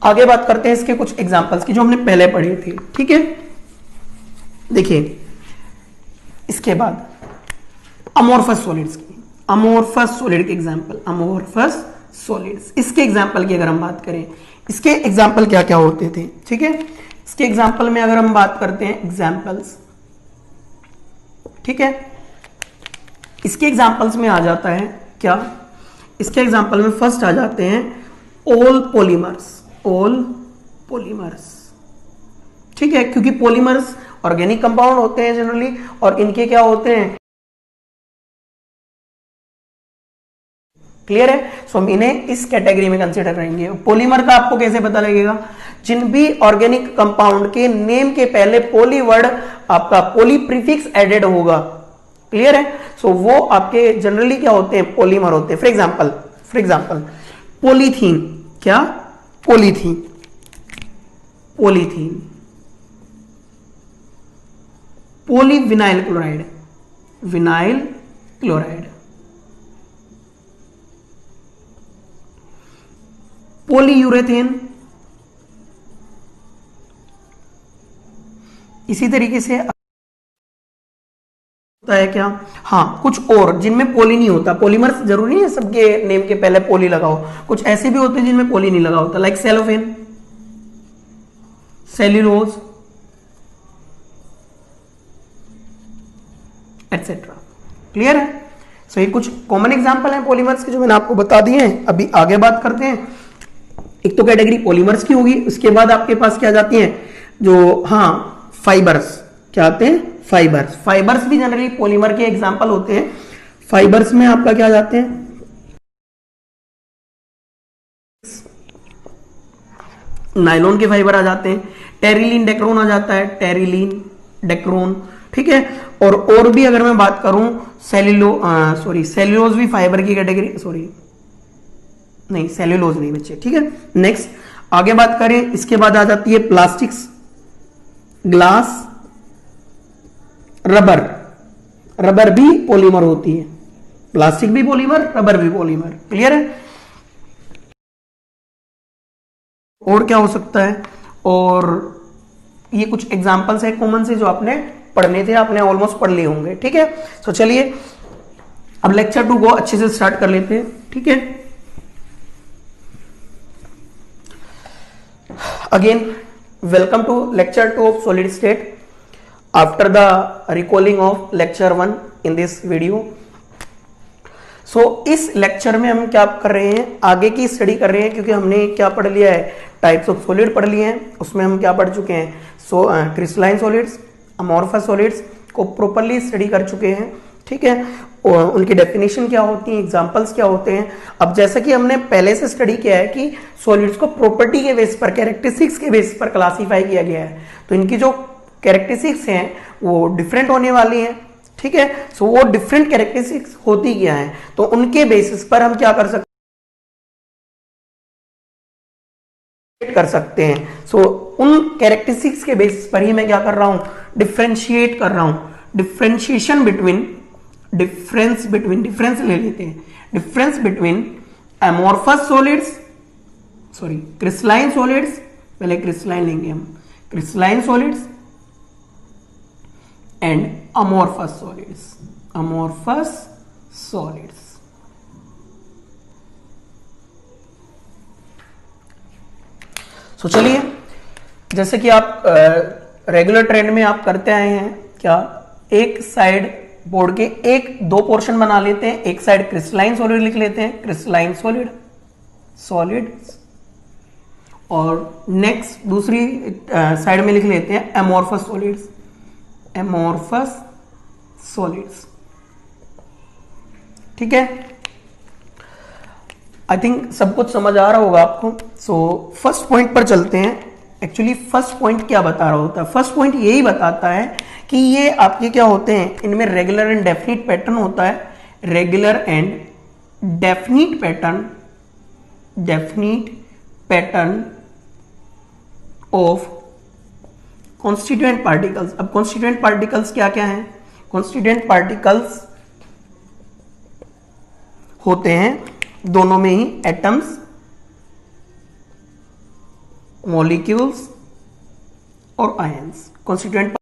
आगे बात करते हैं इसके कुछ एग्जांपल्स की जो हमने पहले पढ़ी थी, ठीक है। देखिए इसके बाद अमोर्फस सॉलिड्स की, अमोर्फस सॉलिड के एग्जांपल, अमोर्फस सॉलिड्स, इसके एग्जांपल की अगर हम बात करें, इसके एग्जांपल क्या क्या होते थे, ठीक है। इसके एग्जांपल में अगर हम बात करते हैं एग्जांपल्स, ठीक है, इसके एग्जांपल्स में आ जाता है क्या, इसके एग्जांपल में फर्स्ट आ जाते हैं ऑल पॉलीमर्स, ऑल पॉलीमर्स, ठीक है, क्योंकि पॉलीमर्स ऑर्गेनिक कंपाउंड होते हैं जनरली, और इनके क्या होते हैं, क्लियर है। सो हम इन्हें इस कैटेगरी में कंसीडर करेंगे। पॉलीमर का आपको कैसे पता लगेगा, जिन भी ऑर्गेनिक कंपाउंड के नेम के पहले पॉली वर्ड आपका पॉली प्रीफिक्स एडेड होगा, क्लियर है। सो वो आपके जनरली क्या होते हैं, पॉलीमर होते हैं। फॉर एग्जांपल पॉलीथीन, क्या, polythene, polythene, polyvinyl chloride, vinyl chloride, polyurethane, इसी तरीके से होता है क्या, हाँ कुछ और जिनमें पोली नहीं होता, पॉलीमर्स जरूरी नहीं है सबके नेम के पहले पोली लगाओ, कुछ ऐसे भी होते हैं जिनमें पोली नहीं लगा होता, like cellophane, cellulose etcetera, clear है। सो ये कुछ कॉमन एग्जांपल हैं पॉलीमर्स के जो मैंने आपको बता दिए हैं। अभी आगे बात करते हैं। एक तो कैटेगरी पॉलीमर्स की होगी, उसके बाद आपके पास क्या जाती हैं, जो हाँ फाइबर्स, क्या आते हैं, फाइबर्स, फाइबर्स भी जनरली पॉलीमर के एग्जांपल होते हैं। फाइबर्स में आपका क्या जाते हैं, नायलॉन के फाइबर आ जाते हैं, टेरिलीन डेक्रोन आ जाता है, टेरिलीन डेक्रोन, ठीक है। और भी अगर मैं बात करूं सेल्यूलोज भी फाइबर की कैटेगरी, नहीं सेल्यूलोज नहीं बच्चे, ठीक है। नेक्स्ट आगे बात करें, इसके बाद आ जाती है प्लास्टिक्स, ग्लास, रबर, रबर भी पॉलीमर होती है, प्लास्टिक भी पॉलीमर, रबर भी पॉलीमर, क्लियर है। और क्या हो सकता है, और ये कुछ एग्जांपल्स है कॉमन से जो आपने पढ़ने थे, आपने ऑलमोस्ट पढ़ लिए होंगे, ठीक है। तो चलिए अब लेक्चर 2 को अच्छे से स्टार्ट कर लेते हैं, ठीक है। Again, welcome to lecture 2 of solid state. After the recalling of lecture 1 in this video, so इस लेक्चर में हम क्या कर रहे हैं, आगे की स्टडी कर रहे हैं, क्योंकि हमने क्या पढ़ लिया है, टाइप्स ऑफ सॉलिड पढ़ लिए हैं। उसमें हम क्या पढ़ चुके हैं, क्रिस्टलाइन सॉलिड्स, अमोर्फस सॉलिड्स को प्रॉपरली स्टडी कर चुके हैं, ठीक है। और उनकी डेफिनेशन क्या होती है, एग्जांपल्स क्या होते हैं। अब जैसा कि हमने पहले से स्टडी किया है कि सॉलिड्स को प्रॉपर्टी के बेस पर, कैरेक्टरिस्टिक्स के बेस पर क्लासीफाई किया गया है, तो इनकी जो कैरेक्टरिस्टिक्स हैं वो डिफरेंट होने वाली हैं, ठीक है। सो वो डिफरेंट कैरेक्टरिस्टिक्स होती क्या है, तो उनके बेसिस पर हम क्या कर सकते हैं। सो उन कैरेक्टरिस्टिक्स के बेसिस पर ही मैं क्या कर रहा हूं, डिफरेंशिएट कर रहा हूं, डिफरेंशिएशन बिटवीन, डिफरेंस ले लेते हैं, difference between amorphous solids, crystalline solids, पहले क्रिस्टलाइन लेंगे हम, crystalline solids and amorphous solids, amorphous solids. So चलिए, जैसे कि आप रेगुलर ट्रेंड में आप करते आए हैं, क्या एक साइड बोर्ड के एक दो पोर्शन बना लेते हैं, एक साइड क्रिस्टलाइन सॉलिड लिख लेते हैं, क्रिस्टलाइन सॉलिड, और नेक्स्ट दूसरी साइड में लिख लेते हैं अमोर्फस सॉलिड्स, ठीक है। आई थिंक सब कुछ समझ आ रहा होगा आपको। सो फर्स्ट पॉइंट पर चलते हैं। एक्चुअली फर्स्ट पॉइंट क्या बता रहा होता है, फर्स्ट पॉइंट यही बताता है कि ये आपके क्या होते हैं, इनमें रेगुलर एंड डेफिनिट पैटर्न होता है, regular and definite pattern of constituent particles. अब कॉन्स्टिट्यूएंट पार्टिकल्स क्या क्या हैं, कॉन्स्टिट्यूएंट पार्टिकल्स होते हैं दोनों में ही, एटम्स, मॉलिक्यूल्स और आयंस। कॉन्स्टिट्यूएंट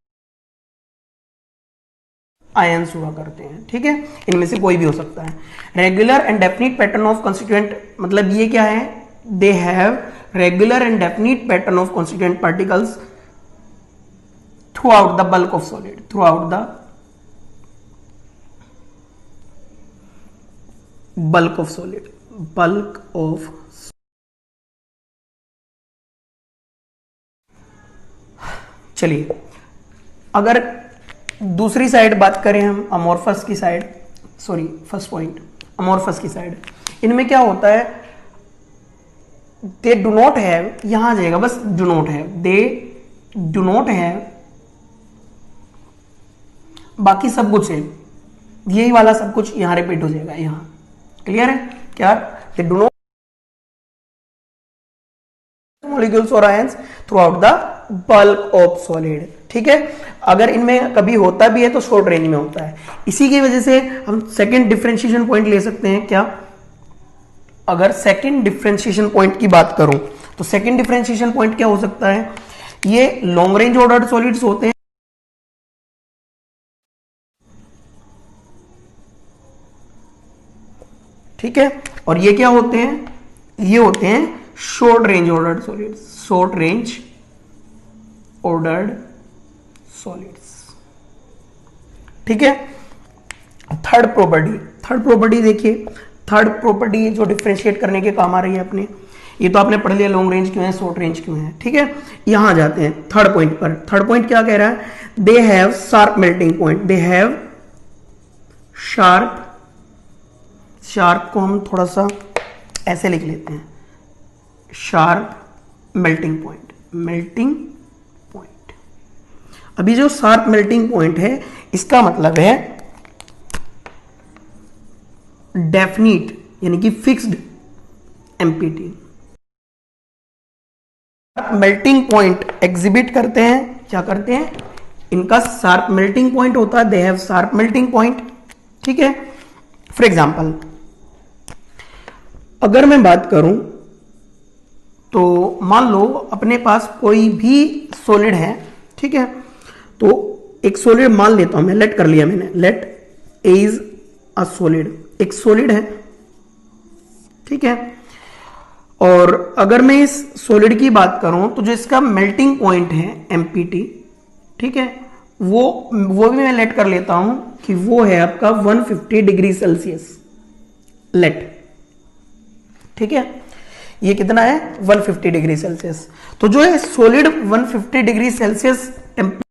आयंस हुआ करते हैं, ठीक है, इनमें से कोई भी हो सकता है। Regular and definite pattern of constituent, मतलब ये क्या है, they have regular and definite pattern of constituent particles through out the bulk of solid, through out the bulk of solid, bulk of. चलिए अगर दूसरी साइड बात करें हम, अमोर्फस की side, sorry first point amorphous की साइड, इनमें क्या होता है, दे डू नॉट हैव, यहां आ जाएगा बस do not have, they do not have, बाकी सब कुछ है, यही वाला सब कुछ यहां रिपीट हो जाएगा, यहां क्लियर है क्या, दे डू नॉट मॉलिक्यूल्स और ions through out the bulk of solid, ठीक है। अगर इनमें कभी होता भी है तो शॉर्ट रेंज में होता है, इसी की वजह से हम सेकंड डिफरेंशिएशन पॉइंट ले सकते हैं क्या, अगर सेकंड डिफरेंशिएशन पॉइंट की बात करूं तो सेकंड डिफरेंशिएशन पॉइंट क्या हो सकता है, ये लॉन्ग रेंज ऑर्डर्ड सॉलिड्स होते हैं, ठीक है, और ये क्या होते हैं, ये होते हैं short range ordered solids, short range ordered solids, ठीक है। थर्ड प्रॉपर्टी देखिए, थर्ड प्रॉपर्टी जो डिफरेंशिएट करने के काम आ रही है अपने, ये तो आपने पढ़ लिया लॉन्ग रेंज क्यों है, शॉर्ट रेंज क्यों है, ठीक है। यहां जाते हैं थर्ड पॉइंट पर। थर्ड पॉइंट क्या कह रहा है, they have sharp melting point, they have sharp, sharp को हम थोड़ा सा ऐसे लिख लेते हैं, sharp melting point, melting point. अभी जो शार्प मेल्टिंग पॉइंट है इसका मतलब है डेफिनिट यानी कि fixed empty. Melting point exhibit करते हैं, क्या करते हैं, इनका शार्प मेल्टिंग पॉइंट होता है, they have sharp melting point, ठीक है। फॉर एग्जांपल अगर मैं बात करूं तो मान लो अपने पास कोई भी सॉलिड है, ठीक है, तो एक सॉलिड मान लेता हूं मैं, लेट कर लिया मैंने, let A is a solid, एक सॉलिड है, ठीक है। और अगर मैं इस सॉलिड की बात करूं तो जो इसका मेल्टिंग पॉइंट है एमपीटी, ठीक है, वो भी मैं लेट कर लेता हूं कि वो है आपका 150 डिग्री सेल्सियस, लेट, ठीक है, ये कितना है 150 डिग्री सेल्सियस। तो जो है सॉलिड 150 डिग्री सेल्सियस टेम्परेचर,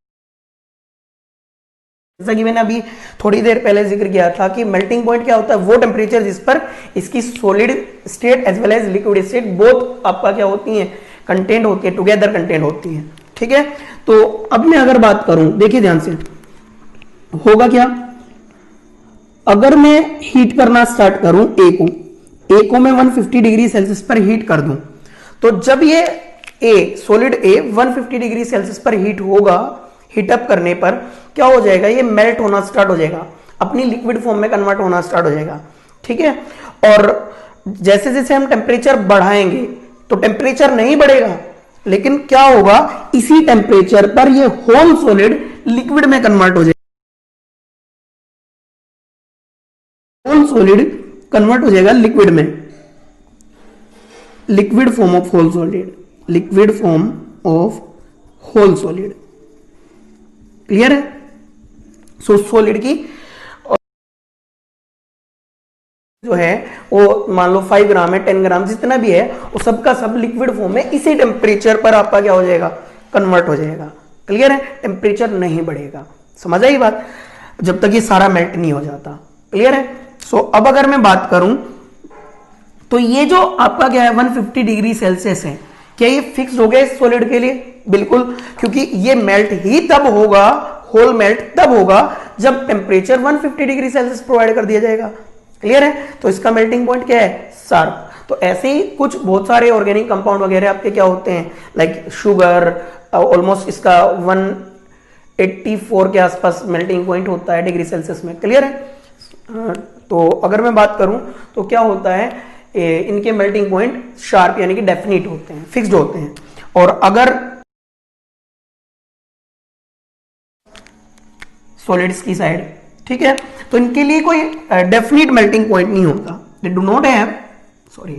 जैसा कि मैंने अभी थोड़ी देर पहले जिक्र किया था कि मेल्टिंग पॉइंट क्या होता है, वो टेम्परेचर जिस पर इसकी solid state as well as liquid state both आपका क्या होती है, कंटेंट होती है, टुगेदर कंटेंट होती है, ठीक है। तो अब मैं अगर बात करूं, देखिए ध्यान से, होगा क्या, अगर मैं हीट करना स्टार्ट करूं ए को मैं 150 डिग्री सेल्सियस पर हीट कर दूं, तो जब ये ए सॉलिड ए 150 डिग्री सेल्सियस पर हीट होगा, हीटअप करने पर क्या हो जाएगा, ये मेल्ट होना स्टार्ट हो जाएगा, अपनी लिक्विड फॉर्म में कन्वर्ट होना स्टार्ट हो जाएगा, ठीक है। और जैसे जैसे हम टेम्परेचर बढ़ाएंगे तो टेम्परेचर नहीं बढ़ेगा, लेकिन क्या होगा, इसी टेम्परेचर पर ये होल सॉलिड लिक्विड में कन्वर्ट हो जाएगा, होल सॉलिड कन्वर्ट हो जाएगा लिक्विड में, liquid form of whole solid, liquid form of whole solid, clear है। सो सॉलिड की जो है वो मान लो 5 ग्राम है, 10 ग्राम जितना भी है, वो सबका सब लिक्विड फॉर्म में इसी टेम्परेचर पर आपका क्या हो जाएगा, कन्वर्ट हो जाएगा, क्लियर है, टेम्परेचर नहीं बढ़ेगा, समझ आई बात, जब तक ये सारा मेल्ट नहीं हो जाता, क्लियर है। सो अब अगर मैं बात करूं तो ये जो आपका क्या है 150 डिग्री सेल्सियस है, क्या ये फिक्स हो गया इस सॉलिड के लिए, बिल्कुल, क्योंकि ये मेल्ट ही तब होगा, होल मेल्ट तब होगा जब टेम्परेचर 150 डिग्री सेल्सियस प्रोवाइड कर दिया जाएगा, क्लियर है। तो इसका मेल्टिंग पॉइंट क्या है, शार्प। तो ऐसे ही कुछ बहुत सारे ऑर्गेनिक कंपाउंड वगैरह आपके क्या होते हैं, लाइक शुगर, ऑलमोस्ट इसका 1 84 के आसपास मेल्टिंग पॉइंट होता है डिग्री सेल्सियस में। क्लियर है? तो अगर मैं बात करूं तो क्या होता है, इनके मेल्टिंग पॉइंट शार्प यानी कि डेफिनिट होते हैं, फिक्स्ड होते हैं। और अगर सॉलिड्स की साइड, ठीक है, तो इनके लिए कोई डेफिनिट मेल्टिंग पॉइंट नहीं होता। They do not have, sorry,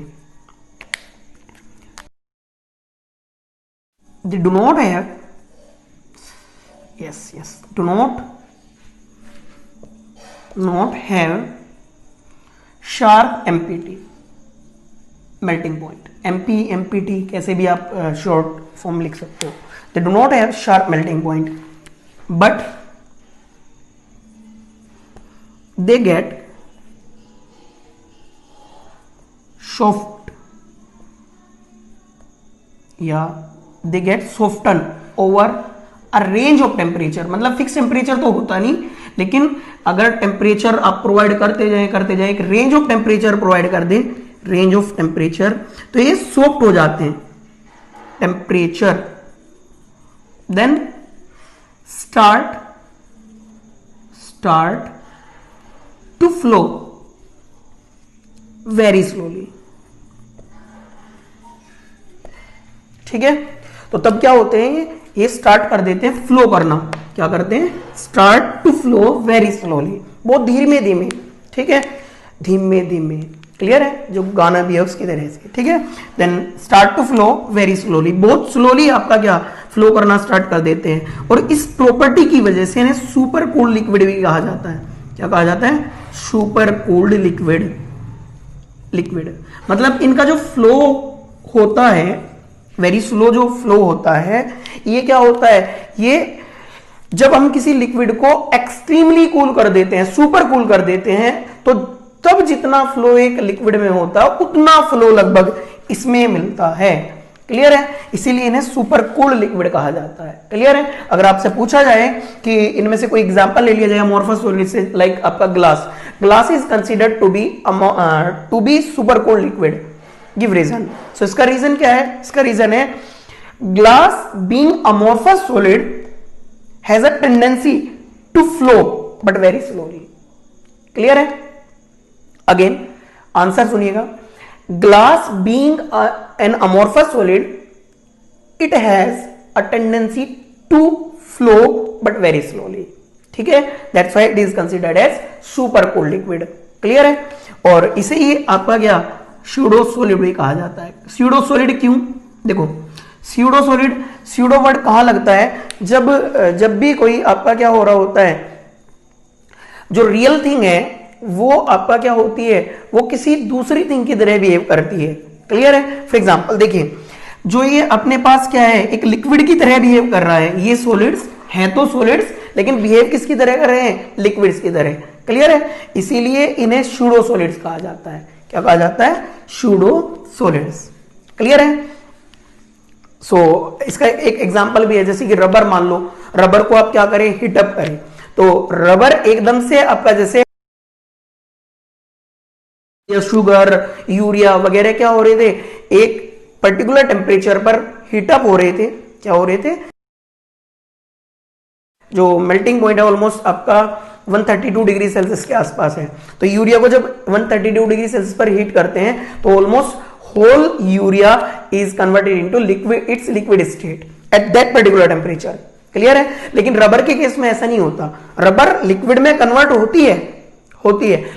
they do not have, yes, do not have sharp MPT melting point, MPT कैसे भी आप शॉर्ट फॉर्म लिख सकते हो। they do not have sharp melting point but they get soft या they get soften over a range of temperature. मतलब fix temperature तो होता नहीं, लेकिन अगर टेम्परेचर आप प्रोवाइड करते जाए एक रेंज ऑफ टेम्परेचर प्रोवाइड कर दें, रेंज ऑफ टेम्परेचर, तो ये सॉफ्ट हो जाते हैं temperature. Then start to flow very slowly. ठीक है, तो तब क्या होते हैं, ये स्टार्ट कर देते हैं फ्लो करना। क्या करते हैं? Start to flow very slowly, बहुत धीमे धीमे। ठीक है, धीमे धीमे। क्लियर है? जो गाना भी है उसकी तरह से। ठीक है, then start to flow very slowly, बहुत स्लोली आपका क्या फ्लो करना स्टार्ट कर देते हैं। और इस प्रॉपर्टी की वजह से इन्हें सुपर कूल्ड लिक्विड भी कहा जाता है। क्या कहा जाता है? Super cooled liquid. मतलब इनका जो फ्लो होता है, वेरी स्लो जो फ्लो होता है, ये क्या होता है, ये जब हम किसी लिक्विड को एक्सट्रीमली कूल कर देते हैं, सुपर कूल कर देते हैं, तो तब जितना फ्लो एक लिक्विड में होता है उतना फ्लो लगभग इसमें मिलता है। क्लियर है? इसीलिए इन्हें सुपर कूल्ड लिक्विड कहा जाता है। क्लियर है? अगर आपसे पूछा जाए कि इनमें से कोई एग्जांपल ले लिया जाए अमोर्फस सॉलिड से, लाइक आपका glass is considered to be super cooled liquid, give reason. So इसका रीजन क्या है? इसका रीजन है glass being amorphous solid has a tendency to flow but very slowly. Clear है? अगेन आंसर सुनिएगा, glass being an amorphous solid it has a tendency to flow but very slowly. ठीक है, that's why it is considered as super cooled liquid. Clear है? और इसे ही आपका क्या pseudo solid भी कहा जाता है। स्यूडो सॉलिड क्यों? देखो, स्यूडो वर्ड कहां लगता है, जब भी कोई आपका क्या हो रहा होता है, जो रियल थिंग है वो आपका क्या होती है, वो किसी दूसरी थिंग की तरह बिहेव करती है। क्लियर है? फॉर एग्जांपल देखिए, जो ये अपने पास क्या है, एक लिक्विड की तरह बिहेव कर रहा है। ये सॉलिड्स हैं तो सॉलिड्स, लेकिन बिहेव किसकी तरह कर रहे हैं? लिक्विड्स की तरह। क्लियर है? इसीलिए इन्हें स्यूडो सॉलिड्स कहा जाता है। क्या कहा जाता है? Pseudo solids. क्लियर है? इसका एक एग्जांपल भी है, जैसे कि रबर, मान लो रबर को आप क्या करें, हीट अप करें, तो रबर एकदम से आपका जैसे शुगर, यूरिया वगैरह क्या हो रहे थे, एक पर्टिकुलर टेम्परेचर पर हीट अप हो रहे थे। क्या हो रहे थे? जो मेल्टिंग पॉइंट है ऑलमोस्ट आपका 132 डिग्री सेल्सियस के आसपास है। तो यूरिया को जब 132 डिग्री सेल्सियस पर हीट करते हैं तो almost whole urea is converted into liquid, it's liquid state at that particular temperature. Clear है? लेकिन रबर के केस में ऐसा नहीं होता। रबर लिक्विड में कन्वर्ट होती है,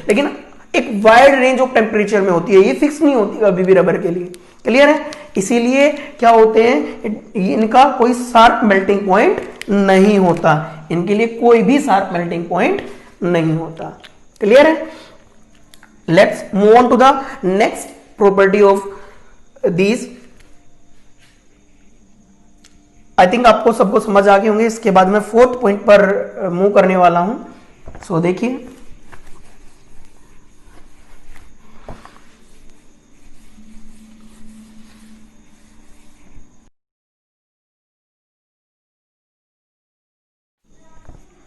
लेकिन एक वाइड रेंज ऑफ टेम्परेचर में होती है, ये फिक्स नहीं होती कभी भी रबर के लिए। क्लियर है? इसीलिए क्या होते हैं, इनका कोई शार्प मेल्टिंग पॉइंट नहीं होता, इनके लिए कोई भी शार्प मेल्टिंग पॉइंट नहीं होता। क्लियर है? Let's move on to the next property of these. I think आपको सबको समझ आ गए होंगे। इसके बाद मैं फोर्थ पॉइंट पर मूव करने वाला हूं। सो देखिए,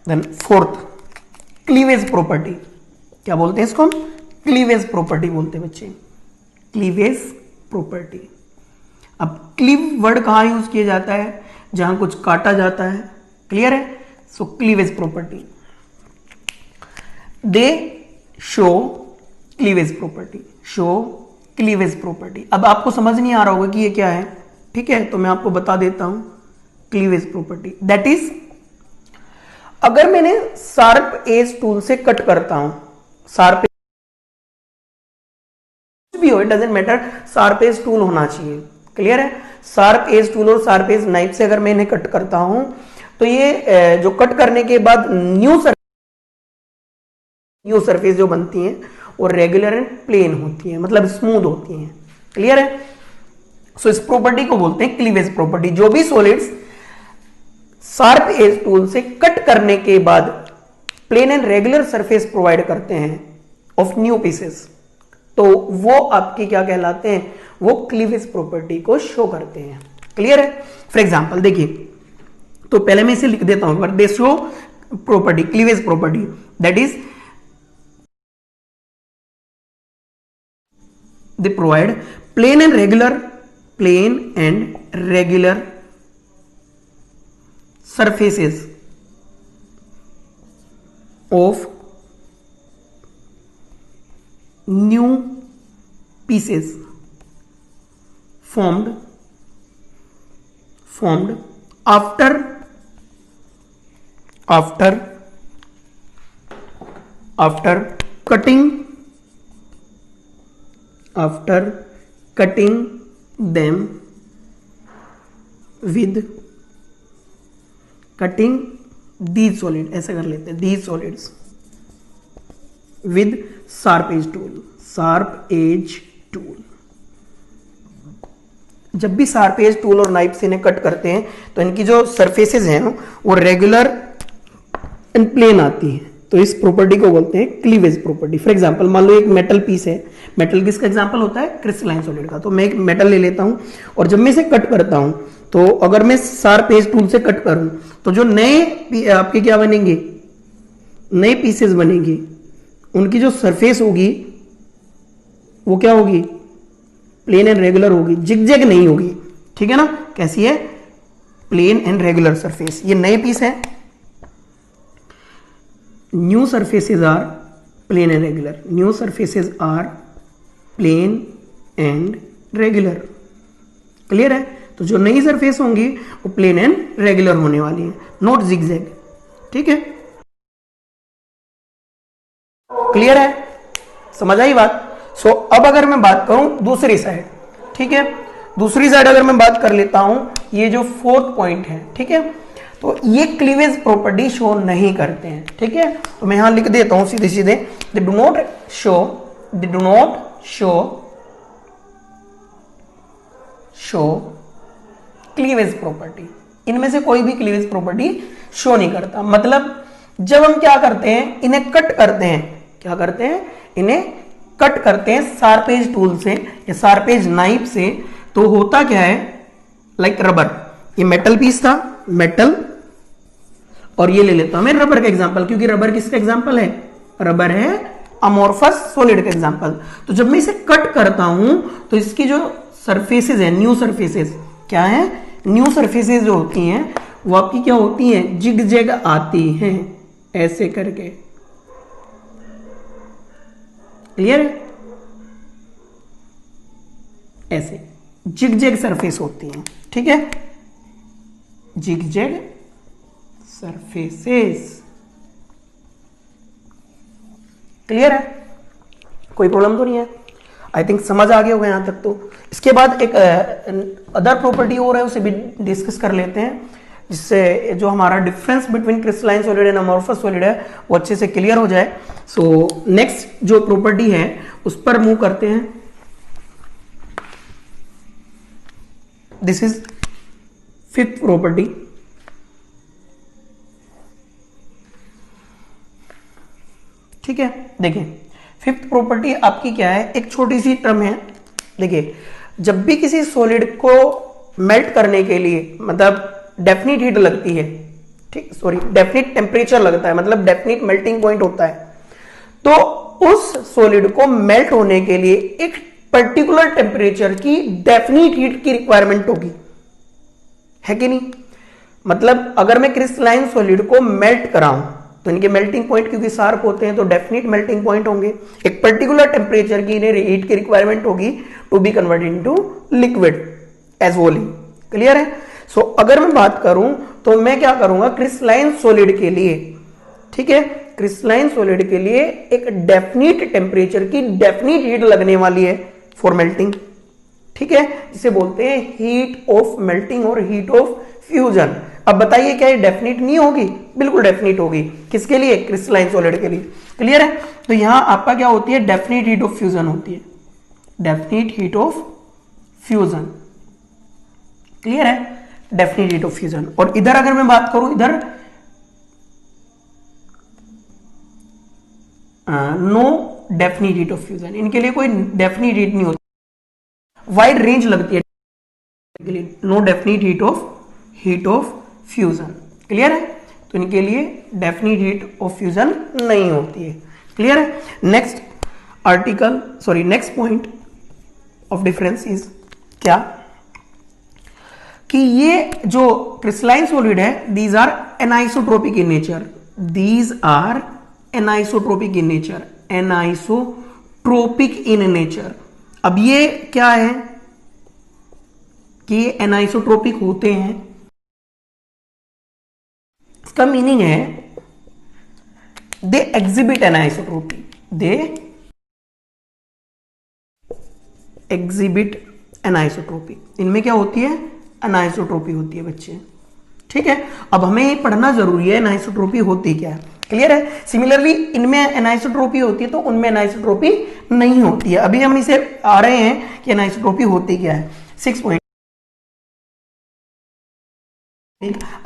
देन फोर्थ, क्लीवेज प्रॉपर्टी। क्या बोलते हैं इसको हम? क्लीवेज प्रॉपर्टी बोलते हैं बच्चे, क्लीवेज प्रॉपर्टी। अब क्लीव वर्ड कहां यूज किया जाता है? जहां कुछ काटा जाता है। क्लियर है? So cleavage property, they show cleavage property, show cleavage property. अब आपको समझ नहीं आ रहा होगा कि ये क्या है, ठीक है, तो मैं आपको बता देता हूं। क्लीवेज प्रॉपर्टी दैट इज, अगर मैंने शार्प एज टूल से कट करता हूं, शार्प भी हो, it doesn't matter, sharp edge tool होना चाहिए, क्लियर है। शार्प एज टूल और शार्प एज नाइफ से अगर मैं इन्हें कट करता हूं तो ये जो कट करने के बाद न्यू सरफेस जो बनती हैं वो रेगुलर एंड प्लेन होती है, मतलब स्मूथ होती हैं, क्लियर है। सो इस प्रॉपर्टी को बोलते हैं क्लीवेज प्रॉपर्टी। जो भी सॉलिड्स शार्प एज टूल से कट करने के बाद plane and regular surface provide करते हैं ऑफ न्यू पीसेस, तो वो आपके क्या कहलाते हैं, वो क्लीवेज प्रॉपर्टी को शो करते हैं, क्लियर है। फॉर एग्जांपल देखिए, तो पहले मैं इसे लिख देता हूं, दे show property, cleavage property that is they provide plane and regular surfaces of new pieces formed after cutting them with cutting these solid, ऐसा कर लेते हैं, these solids with sharp edge tool। जब भी शार्प एज टूल और knife से इन्हें cut करते हैं तो इनकी जो सरफेसेस हैं वो रेगुलर एंड प्लेन आती हैं, तो इस प्रॉपर्टी को बोलते हैं क्लीवेज प्रॉपर्टी। फॉर एग्जांपल मान लो एक मेटल पीस है, मेटल किसका एग्जांपल होता है, क्रिस्टलाइन सॉलिड का। तो मैं एक मेटल ले लेता हूं और जब मैं इसे कट करता हूं, तो अगर मैं शार्प एज टूल से कट करूं तो जो नए आपके क्या बनेंगे, नए पीसेस बनेंगे, उनकी जो सरफेस होगी वो क्या होगी, प्लेन एंड रेगुलर होगी, जिगजैग नहीं होगी, ठीक है ना। कैसी है, प्लेन एंड रेगुलर सरफेस। ये नए पीस है, new surfaces are plane and regular, new surfaces are plane and regular, clear है। तो जो नई सरफेस होंगी वो प्लेन एंड रेगुलर होने वाली है, नॉट जिगजैग, ठीक है, क्लियर है, समझ आई बात। सो अब अगर मैं बात करूं दूसरी साइड, ठीक है, दूसरी साइड अगर मैं बात कर लेता हूं, ये जो फोर्थ पॉइंट है, ठीक है, तो ये क्लीवेज प्रॉपर्टी शो नहीं करते हैं, ठीक है। तो मैं यहां लिख देता हूं सीधे सीधे, they do not show cleavage property. इनमें से कोई भी क्लीवेज प्रॉपर्टी शो नहीं करता। मतलब जब हम क्या करते हैं, इन्हें कट करते हैं, क्या करते हैं, इन्हें कट करते हैं शार्प एज टूल से या शार्प एज नाइफ से, तो होता क्या है, लाइक रबर, ये मेटल पीस था, मेटल, और ये ले लेता हूं मैं रबर का एग्जांपल, क्योंकि रबर किसका एग्जांपल है, रबर है अमोर्फस सॉलिड का एग्जांपल। तो जब मैं इसे कट करता हूं तो इसकी जो सरफेसेस है, न्यू सरफेसेस क्या है, न्यू सरफेसेस जो होती हैं वो आपकी क्या होती हैं, जिगजैग आती हैं, ऐसे करके, क्लियर है, ऐसे जिगजैग सरफेस होती हैं, ठीक है, जिगजैग सरफेसेस, क्लियर है, कोई प्रॉब्लम तो नहीं है। आई थिंक समझ आ गया होगा यहां तक। तो इसके बाद एक अदर प्रॉपर्टी और है, उसे भी डिस्कस कर लेते हैं, जिससे जो हमारा difference between crystalline solid and amorphous solid है वो अच्छे से क्लियर हो जाए। सो नेक्स्ट जो प्रॉपर्टी है उस पर मूव करते हैं। दिस इज फिफ्थ प्रॉपर्टी, ठीक है। देखिए फिफ्थ प्रॉपर्टी आपकी क्या है, एक छोटी सी टर्म है। देखिए जब भी किसी सॉलिड को मेल्ट करने के लिए, मतलब डेफिनिट हीट लगती है, ठीक, सॉरी डेफिनिट टेम्परेचर लगता है, मतलब डेफिनिट मेल्टिंग पॉइंट होता है, तो उस सॉलिड को मेल्ट होने के लिए एक पर्टिकुलर टेम्परेचर की डेफिनिट हीट की रिक्वायरमेंट होगी, है कि नहीं। मतलब अगर मैं क्रिस्टलाइन सॉलिड को मेल्ट कराऊं तो इनके मेल्टिंग पॉइंट क्योंकि शार्प होते हैं तो डेफिनेट मेल्टिंग पॉइंट होंगे, एक पर्टिकुलर टेम्परेचर की इन्हें हीट की रिक्वायरमेंट होगी to be converted into liquid as volume. Clear है? सो अगर मैं बात करूं तो मैं क्या करूंगा क्रिस्टलाइन सॉलिड के लिए, ठीक है, क्रिस्टलाइन सॉलिड के लिए एक डेफिनेट टेम्परेचर की डेफिनेट हीट लगने वाली है फॉर मेल्टिंग, ठीक है, जिसे बोलते हैं हीट ऑफ मेल्टिंग और हीट ऑफ फ्यूजन। अब बताइए क्या ये डेफिनेट नहीं होगी? बिल्कुल डेफिनेट होगी। किसके लिए? क्रिस्टलाइन सॉलिड के लिए। क्लियर है? तो यहां आपका क्या होती है? डेफिनेट हीट ऑफ फ्यूजन होती है, definite heat of fusion. Clear है? Definite heat of fusion. और इधर अगर मैं बात करूं, इधर no definite heat of fusion, इनके लिए कोई डेफिनेट हीट नहीं होती, वाइड रेंज लगती है, no definite heat of fusion. Clear है? तो इनके लिए डेफिनेट हीट ऑफ फ्यूजन नहीं होती है। क्लियर है? Next article, sorry next point of difference is क्या कि ये जो क्रिस्टलाइन सॉलिड है these are anisotropic in nature, these are anisotropic in nature, anisotropic in nature. अब ये क्या है कि ये एनाइसोट्रोपिक होते हैं, इसका मीनिंग है दे एग्जिबिट एनाइसोट्रोपी, दे एग्जिबिट एनाइसोट्रोपी। इनमें क्या होती है? एनाइसोट्रोपी होती है बच्चे। ठीक है, अब हमें ये पढ़ना जरूरी है एनाइसोट्रोपी होती क्या है। क्लियर है? सिमिलरली इनमें एनाइसोट्रोपी होती है तो उनमें एनाइसोट्रोपी नहीं होती है। अभी हम इसे आ रहे हैं कि एनाइसोट्रोपी होती क्या है। 6 पॉइंट।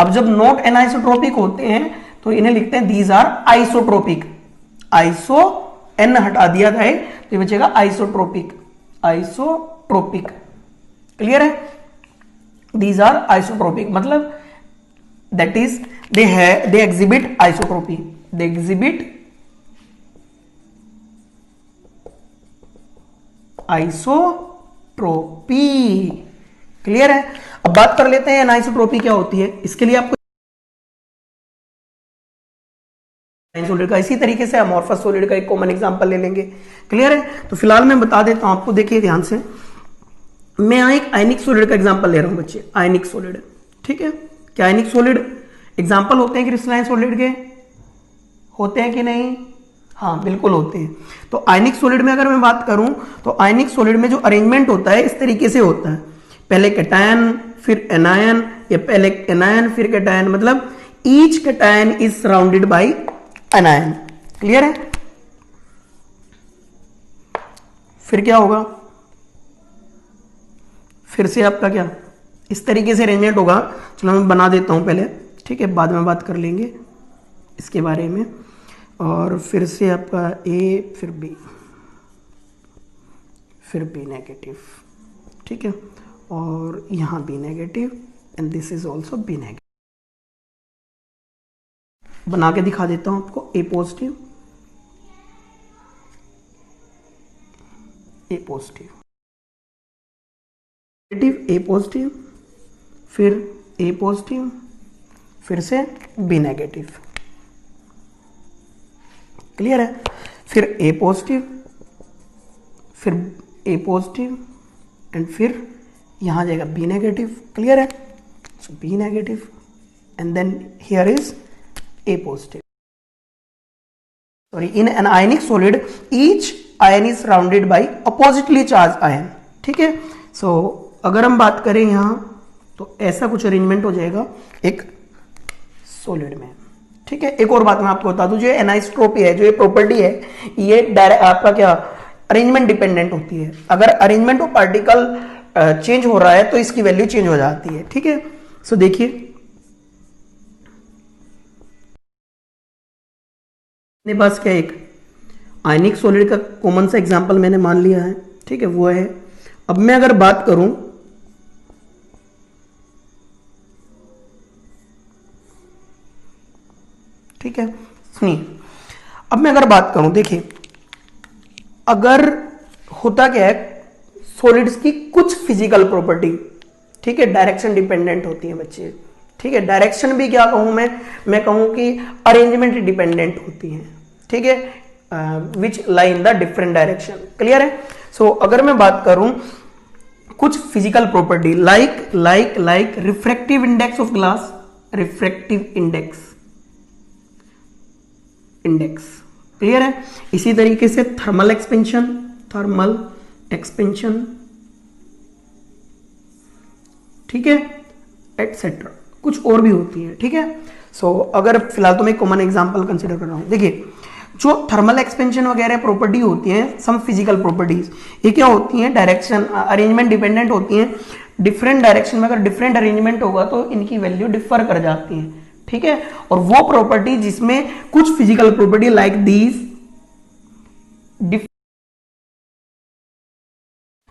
अब जब नॉट एनाइसोट्रोपिक होते हैं तो इन्हें लिखते हैं these are isotropic, iso an हटा दिया था तो ये बचेगा आइसोट्रोपिक, आइसोट्रोपिक। क्लियर है? दीज आर आइसोट्रोपिक मतलब that is they exhibit isotropy, they exhibit isotropy. Clear है? अब बात कर लेते हैं एनाइसोट्रोपी क्या होती है। इसके लिए आपको सॉलिड का इसी तरीके से अमॉर्फस सॉलिड का एक कॉमन एग्जांपल ले लेंगे। क्लियर है? तो फिलहाल मैं बता देता हूं आपको, देखिए ध्यान से। मैं यहां एक आयनिक सॉलिड का एग्जांपल ले रहा हूं बच्चे, आयनिक सॉलिड। ठीक है, क्या आयनिक सॉलिड एग्जांपल होते हैं क्रिस्टलाइन सॉलिड के? होते हैं कि नहीं? हाँ बिल्कुल होते हैं। तो आयनिक सॉलिड में अगर मैं बात करूं तो आयनिक सॉलिड में जो अरेंजमेंट होता है इस तरीके से होता है, पहले कैटायन फिर एनायन, या पहले एनायन फिर कैटायन, मतलब each cation is surrounded bye anion. Clear है? फिर क्या होगा? फिर से आपका क्या इस तरीके से अरेंजमेंट होगा। चलो मैं बना देता हूं पहले, ठीक है, बाद में बात कर लेंगे इसके बारे में। और फिर से आपका ए फिर बी, फिर बी नेगेटिव, ठीक है, और यहां B negative and this is also B negative. बना के दिखा देता हूं आपको, A positive, A positive, negative, A positive, फिर ए पॉजिटिव, फिर से बी नेगेटिव। क्लियर है? फिर ए पॉजिटिव, फिर ए पॉजिटिव एंड फिर यहां जाएगा बी नेगेटिव। क्लियर है? So B negative and then here is A positive. Sorry, in an ionic solid each ion is surrounded by oppositely charge ion. ठीक है, so अगर हम बात करें यहां तो ऐसा कुछ अरेंजमेंट हो जाएगा एक सॉलिड में। ठीक है, एक और बात मैं आपको बता दूं, जो एनाइसोट्रोपी है, जो ये प्रॉपर्टी है, ये डायरेक्ट आपका क्या अरेंजमेंट डिपेंडेंट होती है। अगर अरेंजमेंट ऑफ पार्टिकल चेंज हो रहा है तो इसकी वैल्यू चेंज हो जाती है। ठीक है, सो देखिए मेरे पास क्या एक आयनिक सॉलिड का कॉमन सा एग्जांपल मैंने मान लिया है। ठीक है, वो है, अब मैं अगर बात करूं ठीक है, सुनिए, अब मैं अगर बात करूं, देखिए अगर होता क्या है सॉलिड्स की कुछ फिजिकल प्रॉपर्टी, ठीक है, डायरेक्शन डिपेंडेंट होती है बच्चे। ठीक है। डायरेक्शन भी क्या कहूं मैं कहूं कि अरेंजमेंट डिपेंडेंट होती है, ठीक है, which lie in the different direction. Clear है। सो अगर मैं बात करूं कुछ physical property like refractive index of glass, refractive index clear है। इसी तरीके से थर्मल एक्सपेंशन, ठीक है, एटसेट्रा, कुछ और भी होती है, ठीक है। सो अगर फिलहाल तो मैं कॉमन एग्जांपल कंसीडर कर रहा हूं। देखिए जो थर्मल एक्सपेंशन वगैरह प्रॉपर्टी होती है, सम फिजिकल प्रॉपर्टीज, ये क्या होती हैं, डायरेक्शन अरेंजमेंट डिपेंडेंट होती हैं। डिफरेंट डायरेक्शन में अगर डिफरेंट अरेंजमेंट होगा तो इनकी वैल्यू डिफर कर जाती है, ठीक है। और वो प्रॉपर्टी जिसमें कुछ फिजिकल प्रॉपर्टी लाइक दीज,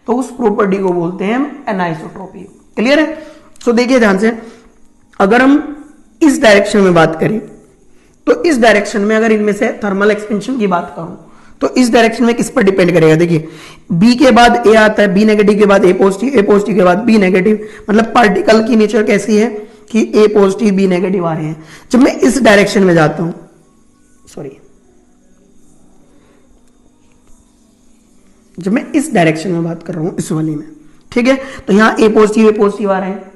तो उस प्रॉपर्टी को बोलते हैं हम एनाइसोट्रॉपी। क्लियर है। सो देखिए ध्यान से, अगर हम इस डायरेक्शन में बात करें तो इस डायरेक्शन में अगर इनमें से थर्मल एक्सपेंशन की बात करूं तो इस डायरेक्शन में किस पर डिपेंड करेगा। देखिए बी के बाद ए आता है, बी नेगेटिव के बाद ए पॉजिटिव के बाद बी नेगेटिव, मतलब पार्टिकल की नेचर कैसी है कि ए पॉजिटिव बी नेगेटिव आ रहे हैं। जब मैं इस डायरेक्शन में जाता हूं, जब मैं इस डायरेक्शन में बात कर रहा हूं, इस वाली में, ठीक है, तो यहां ए पॉजिटिव आ रहे हैं,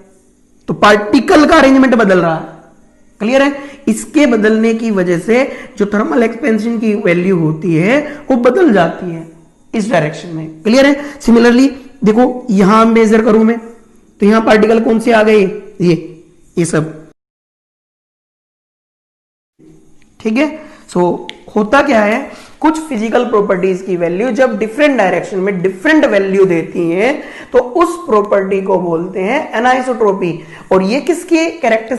तो पार्टिकल का अरेंजमेंट बदल रहा है। क्लियर है। इसके बदलने की वजह से जो थर्मल एक्सपेंशन की वैल्यू होती है वो बदल जाती है इस डायरेक्शन में। क्लियर है। सिमिलरली देखो यहां मेजर करूं मैं तो यहां पार्टिकल कौन से आ गए, ये सब, ठीक है। सो होता क्या है, कुछ फिजिकल प्रॉपर्टीज की वैल्यू जब डिफरेंट डायरेक्शन में डिफरेंट वैल्यू देती हैं तो उस प्रॉपर्टी को बोलते हैं एनाइसोट्रॉपी। और ये किसकी कैरेक्टर,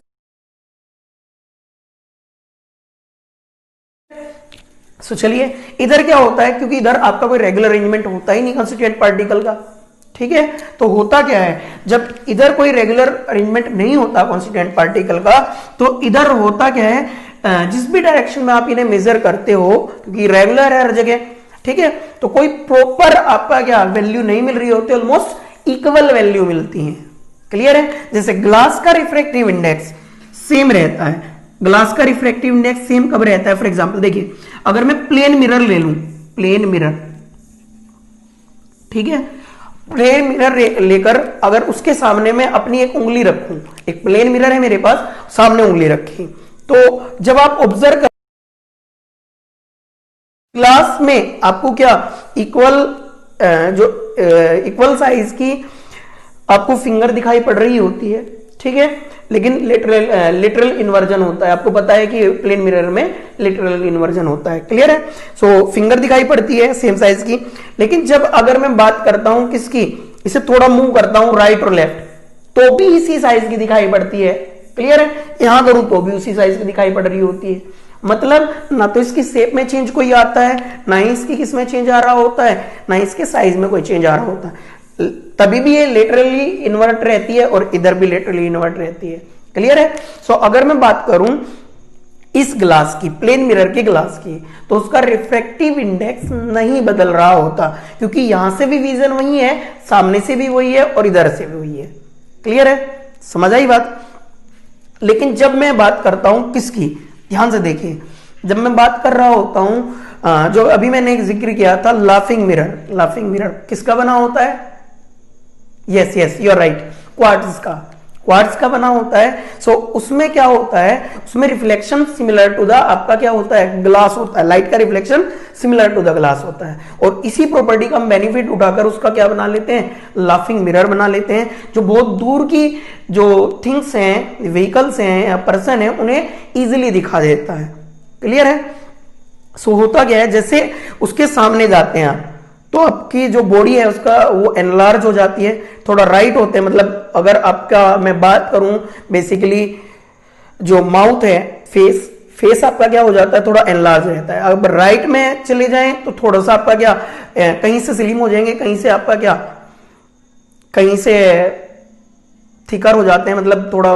सो चलिए इधर क्या होता है, क्योंकि इधर आपका कोई रेगुलर अरेंजमेंट होता ही नहीं कंस्टिट्यूएंट पार्टिकल का, ठीक है। तो होता क्या है, जब इधर कोई रेगुलर अरेंजमेंट नहीं होता कंस्टिट्यूएंट पार्टिकल का, तो इधर होता क्या है, जिस भी डायरेक्शन में आप इन्हें मेजर करते हो, क्योंकि रेगुलर है हर जगह, ठीक है, तो कोई प्रॉपर आपका क्या वैल्यू नहीं मिल रही होती, ऑलमोस्ट इक्वल वैल्यू मिलती है। क्लियर है। जैसे ग्लास का रिफ्रैक्टिव इंडेक्स सेम रहता है, ग्लास का रिफ्रैक्टिव इंडेक्स सेम कब रहता है, फॉर एग्जांपल देखिए अगर मैं प्लेन मिरर ले लूं, प्लेन मिरर, ठीक है, प्लेन मिरर लेकर अगर उसके सामने मैं अपनी एक उंगली रखूं, एक प्लेन मिरर है मेरे पास, सामने उंगली रखी, तो जब आप ऑब्जर्व कर ग्लास में आपको क्या इक्वल साइज की आपको फिंगर दिखाई पड़ रही होती है, ठीक है, लेकिन लिटरल इन्वर्जन होता है। आपको पता है कि प्लेन मिरर में लिटरल इन्वर्जन होता है। क्लियर है। सो फिंगर दिखाई पड़ती है सेम साइज की, लेकिन जब अगर मैं बात करता हूं किसकी, इसे थोड़ा मूव करता हूं राइट और लेफ्ट, तो भी इसी साइज की दिखाई पड़ती है। क्लियर है। यहां करूं तो भी उसी साइज की दिखाई पड़ रही होती है। मतलब ना तो इसकी शेप में चेंज कोई आता है, ना ही इसकी किस में चेंज आ रहा होता है, ना इसके साइज में कोई चेंज आ रहा होता है, तभी भी ये लेटरली इन्वर्ट रहती है और इधर भी लेटरली इन्वर्ट रहती है। क्लियर है। सो अगर मैं बात करूं इस ग्लास की, प्लेन मिरर के ग्लास की, तो उसका रिफ्रैक्टिव इंडेक्स नहीं बदल रहा होता, क्योंकि यहां से भी विजन वही है, सामने से भी वही है और इधर से भी वही है। क्लियर है। समझ आई बात। लेकिन जब मैं बात करता हूं किसकी, ध्यान से देखिए, जब मैं बात कर रहा होता हूं जो अभी मैंने एक जिक्र किया था लाफिंग मिरर, लाफिंग मिरर किसका बना होता है, yes you are right, quartz का बना होता है। सो उसमें क्या होता है, उसमें रिफ्लेक्शन सिमिलर टू द आपका क्या होता है, ग्लास होता है, लाइट का reflection similar to the glass होता है, और इसी प्रॉपर्टी का हम बेनिफिट उठाकर उसका क्या बना लेते हैं, लाफिंग मिरर बना लेते हैं, जो बहुत दूर की जो थिंग्स हैं, व्हीकल्स हैं या पर्सन है, उन्हें इजिली दिखा देता है। क्लियर है। सो होता क्या है, जैसे उसके सामने जाते हैं आप, तो आपकी जो बॉडी है उसका वो एनलार्ज हो जाती है, थोड़ा राइट होते हैं, मतलब अगर आपका मैं बात करूं बेसिकली जो माउथ है, फेस आपका क्या हो जाता है, थोड़ा एनलार्ज रहता है। अब राइट में चले जाएं तो थोड़ा सा आपका क्या कहीं से स्लिम हो जाएंगे, कहीं से आपका क्या कहीं से थिकर हो जाते हैं, मतलब थोड़ा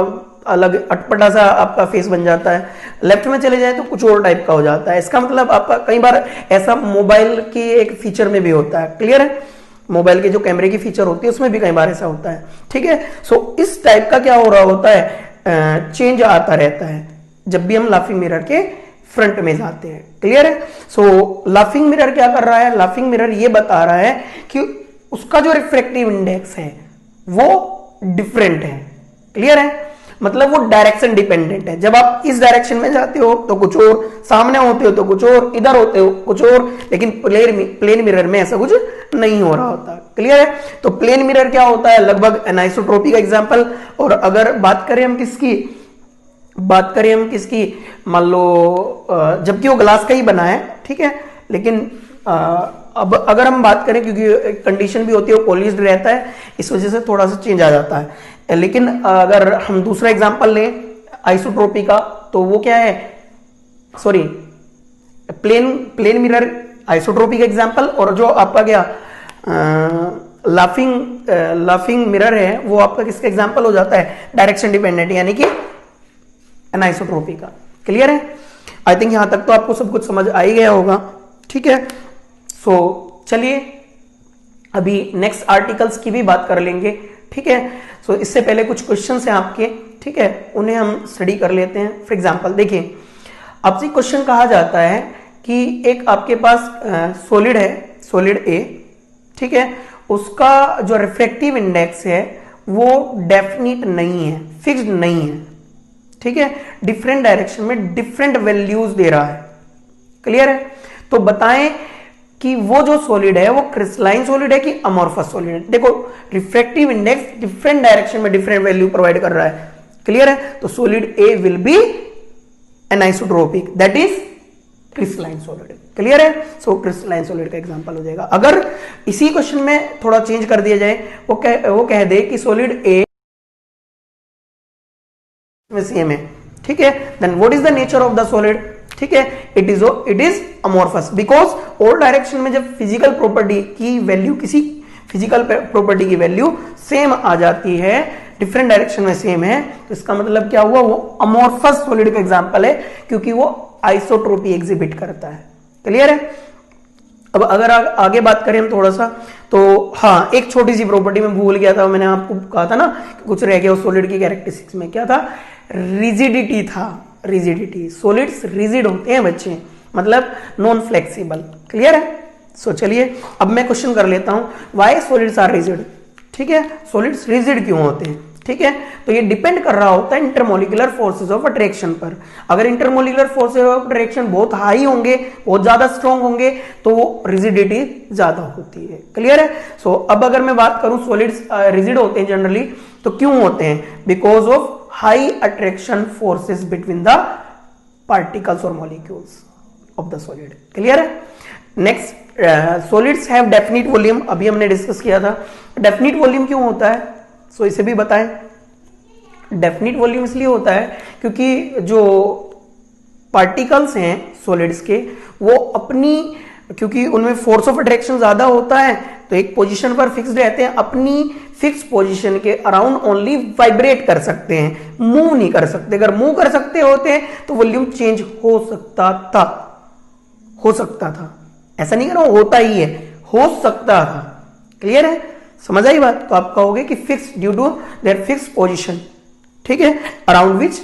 अलग अटपटा सा आपका फेस बन जाता है। लेफ्ट में चले जाए तो कुछ और टाइप का हो जाता है। इसका मतलब आपका कई बार ऐसा मोबाइल की एक फीचर में भी होता है। क्लियर है। मोबाइल के जो कैमरे की फीचर होती है उसमें भी कई बार ऐसा होता है। ठीक है। सो इस टाइप का क्या हो रहा होता है, चेंज आता रहता है जब भी हम लाफिंग मिरर के फ्रंट में जाते हैं। क्लियर है? सो लाफिंग मिरर क्या कर रहा है? लाफिंग मिरर ये बता रहा है कि उसका जो रिफ्रैक्टिव इंडेक्स है वो डिफरेंट है। क्लियर है? मतलब वो डायरेक्शन डिपेंडेंट है। जब आप इस डायरेक्शन में जाते हो तो कुछ और, सामने होते हो तो कुछ और, इधर होते हो कुछ और, लेकिन प्लेन मिरर में ऐसा कुछ नहीं हो रहा होता। क्लियर है? तो प्लेन मिरर क्या होता है? लगभग एनाइसोट्रोपी का एग्जांपल। और अगर बात करें हम किसकी, मान लो जबकि वो ग्लास का ही बना है, ठीक है, लेकिन अब अगर हम बात करें, क्योंकि कंडीशन भी होती है, वो पॉलिश्ड रहता है, इस वजह से थोड़ा सा चेंज आ जाता है। लेकिन अगर हम दूसरा एग्जांपल लें आइसोट्रोपी का, तो वो क्या है? सॉरी, प्लेन मिरर आइसोट्रोपी का एग्जांपल, और जो आपका क्या लाफिंग मिरर है वो आपका किसका एग्जांपल हो जाता है? डायरेक्शन डिपेंडेंट, यानी कि एनाइसोट्रोपी का। क्लियर है? आई थिंक यहां तक तो आपको सब कुछ समझ आ ही गया होगा। ठीक है, सो चलिए अभी नेक्स्ट आर्टिकल्स की भी बात कर लेंगे। ठीक है, सो इससे पहले कुछ क्वेश्चंस हैं आपके, ठीक है, उन्हें हम स्टडी कर लेते हैं। फॉर एग्जांपल देखिए, आपसे क्वेश्चन कहा जाता है कि एक आपके पास सॉलिड है, सॉलिड ए, ठीक है, उसका जो रिफ्रैक्टिव इंडेक्स है वो डेफिनिट नहीं है, फिक्स्ड नहीं है। ठीक है, डिफरेंट डायरेक्शन में डिफरेंट वैल्यूज दे रहा है। क्लियर है? तो बताएं कि वो जो सॉलिड है वो क्रिस्टलाइन सॉलिड है कि अमोर्फस सॉलिड है। देखो, रिफ्रैक्टिव इंडेक्स डिफरेंट डायरेक्शन में डिफरेंट वैल्यू प्रोवाइड कर रहा है। क्लियर है? तो solid A will be anisotropic, that is crystalline solid. Clear है? सो क्रिस्टलाइन सॉलिड का एग्जांपल हो जाएगा। अगर इसी क्वेश्चन में थोड़ा चेंज कर दिया जाए, वो कह दे कि सॉलिड ए सेम है, ठीक है, then what is the nature of the solid? ठीक है, it is amorphous, because all direction में जब फिजिकल प्रॉपर्टी की वैल्यू, किसी फिजिकल प्रॉपर्टी की वैल्यू सेम आ जाती है, डिफरेंट डायरेक्शन में सेम है, तो इसका मतलब क्या हुआ? वो अमोर्फस सॉलिड का एग्जांपल है, क्योंकि वो आइसोट्रोपी एग्जिबिट करता है। क्लियर है? अब अगर आगे बात करें हम थोड़ा सा, तो हाँ, एक छोटी सी प्रॉपर्टी में भूल गया था, मैंने आपको कहा था ना कुछ रह गया उस सॉलिड की कैरेक्टरिस्टिक्स में। क्या था? रिजिडिटी था। रिजिडिटी, सॉलिड्स रिजिड होते हैं बच्चे, मतलब नॉन फ्लेक्सिबल। क्लियर है? सो चलिए अब मैं क्वेश्चन कर लेता हूं, व्हाई सॉलिड्स आर रिजिड। ठीक है, सॉलिड्स रिजिड क्यों होते हैं? ठीक है, तो ये डिपेंड कर रहा होता है इंटरमोलिकुलर फोर्सेस ऑफ अट्रैक्शन पर। अगर इंटरमोलिकुलर फोर्सेस ऑफ अट्रैक्शन बहुत हाई होंगे, बहुत ज्यादा स्ट्रॉन्ग होंगे, तो रिजिडिटी ज्यादा होती है। क्लियर है? सो अब अगर मैं बात करूं, सॉलिड्स रिजिड होते हैं जनरली, तो क्यों होते हैं? Because of high attraction forces between the particles और molecules of the solid. Clear है? Next, solids have definite volume, अभी हमने डिस्कस किया था। डेफिनिट वॉल्यूम क्यों होता है? सो इसे भी बताएं। डेफिनिट वॉल्यूम इसलिए होता है क्योंकि जो पार्टिकल्स हैं सॉलिड्स के, वो अपनी, क्योंकि उनमें फोर्स ऑफ अट्रैक्शन ज्यादा होता है, तो एक पोजीशन पर फिक्स रहते हैं, अपनी फिक्स पोजीशन के अराउंड ओनली वाइब्रेट कर सकते हैं, मूव नहीं कर सकते। अगर मूव कर सकते होते हैं तो वॉल्यूम चेंज हो सकता था, ऐसा नहीं करो, होता ही है, हो सकता था। क्लियर है? समझ आई बात? तो आप कहोगे कि fix due to their fix position, ठीक है, around which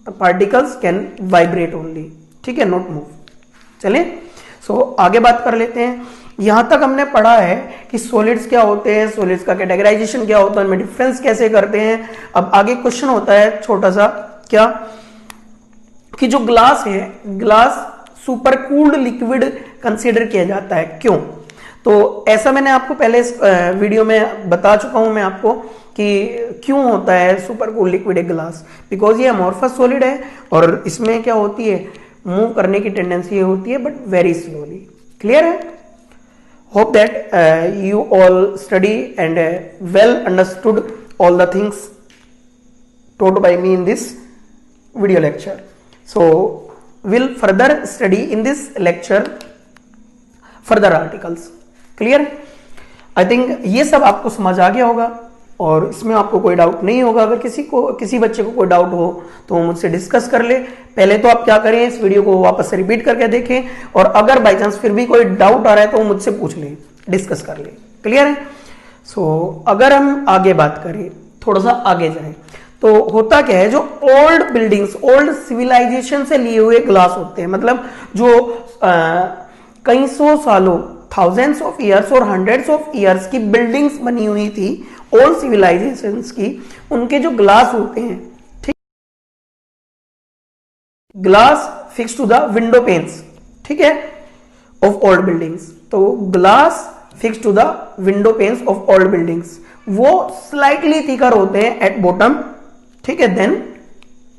particles can vibrate only, ठीक है, नॉट मूव। चले, सो आगे बात कर लेते हैं। यहां तक हमने पढ़ा है कि सॉलिड्स क्या होते हैं, सॉलिड्स का कैटेगराइजेशन क्या होता है, उनमें डिफरेंस कैसे करते हैं। अब आगे क्वेश्चन होता है छोटा सा, क्या कि जो ग्लास है, glass super cooled liquid consider किया जाता है, क्यों? तो ऐसा मैंने आपको पहले वीडियो में बता चुका हूं मैं आपको कि क्यों होता है सुपर कूल्ड लिक्विड एक ग्लास। बिकॉज ये अमोर्फस सॉलिड है और इसमें क्या होती है, मूव करने की टेंडेंसी होती है, बट वेरी स्लोली। क्लियर है? Hope that you all study and well understood all the things taught by me in this video lecture. So we'll further study in this lecture further articles. Clear? I think ये सब आपको समझ आ गया होगा और इसमें आपको कोई डाउट नहीं होगा। अगर किसी बच्चे को कोई डाउट हो तो वो मुझसे डिस्कस कर ले। पहले तो आप क्या करें, इस वीडियो को वापस से रिपीट करके देखें, और अगर बाई चांस फिर भी कोई डाउट आ रहा है तो वो मुझसे पूछ ले, डिस्कस कर ले। क्लियर है? सो अगर हम आगे बात करें, थोड़ा सा आगे जाए, तो होता क्या है, जो ओल्ड बिल्डिंग्स, ओल्ड सिविलाइजेशन से लिए हुए ग्लास होते हैं, मतलब जो कई सौ सालों, थाउजेंड्स ऑफ ईयर्स और हंड्रेड्स ऑफ ईयर्स की बिल्डिंग्स बनी हुई थी ओल्ड सिविलाइजेशंस की, उनके जो ग्लास होते हैं, ठीक, glass fix to the window panes, ठीक है, ऑफ ओल्ड बिल्डिंग्स। तो glass fix to the window panes of old buildings, वो स्लाइटली थिकर होते हैं एट बॉटम, ठीक है,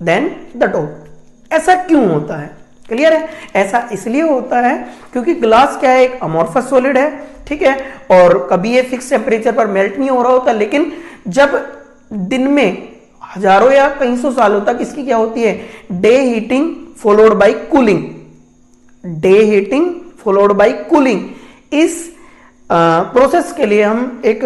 देन द टॉप। ऐसा क्यों होता है, क्लियर है? ऐसा इसलिए होता है क्योंकि ग्लास क्या है, एक अमोर्फस सॉलिड है, ठीक है, और कभी ये फिक्स टेम्परेचर पर मेल्ट नहीं हो रहा होता, लेकिन जब दिन में हजारों या कई सौ सालों तक इसकी क्या होती है, day heating followed by cooling, day heating followed by cooling, इस प्रोसेस के लिए हम एक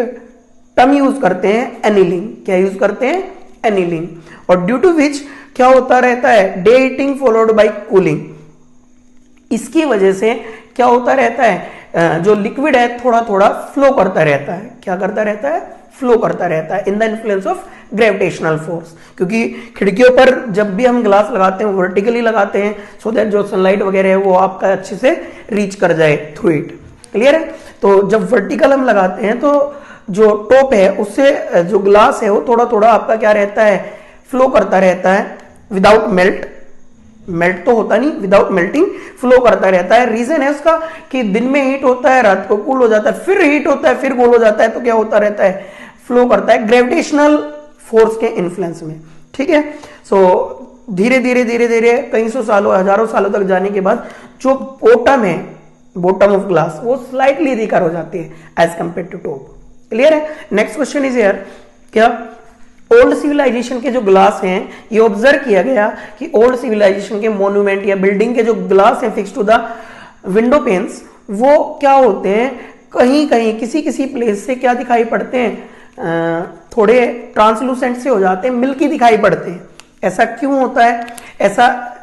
टर्म यूज करते हैं एनीलिंग। क्या यूज करते हैं? एनीलिंग। और ड्यू टू विच क्या होता रहता है, day heating followed by cooling, इसकी वजह से क्या होता रहता है, जो लिक्विड है थोड़ा थोड़ा फ्लो करता रहता है। क्या करता रहता है? फ्लो करता रहता है in the influence of gravitational force. क्योंकि खिड़कियों पर जब भी हम ग्लास लगाते हैं वर्टिकली लगाते हैं, सो दैट जो सनलाइट वगैरह है वो आपका अच्छे से रीच कर जाए थ्रू इट, क्लियर है? तो जब वर्टिकल हम लगाते हैं तो जो टॉप है उससे जो ग्लास है वो थोड़ा थोड़ा आपका क्या रहता है, फ्लो करता रहता है विदाउट मेल्ट, मेल्ट तो होता नहीं, विदाउट मेल्टिंग फ्लो करता रहता है। रीजन है उसका कि दिन में हीट होता है, रात को कूल हो जाता है, फिर हीट होता है, फिर कूल हो जाता है, तो क्या होता रहता है, फ्लो करता है ग्रेविटेशनल फोर्स के इन्फ्लुएंस में, ठीक है। सो धीरे धीरे धीरे धीरे कई सौ सालों, हजारों सालों तक जाने के बाद जो बॉटम है, बॉटम ऑफ ग्लास, वो स्लाइटली थिकर हो जाती है as compare to top, clear है? नेक्स्ट क्वेश्चन इज हियर, क्या ओल्ड सिविलाइजेशन के जो ग्लास हैं, ये ऑब्जर्व किया गया कि ओल्ड सिविलाइजेशन के मॉन्यूमेंट या बिल्डिंग के जो ग्लास हैं fix to the window panes, वो क्या होते हैं, कहीं कहीं किसी किसी प्लेस से क्या दिखाई पड़ते हैं, थोड़े ट्रांसलूसेंट से हो जाते हैं, मिल्की दिखाई पड़ते हैं। ऐसा क्यों होता है? ऐसा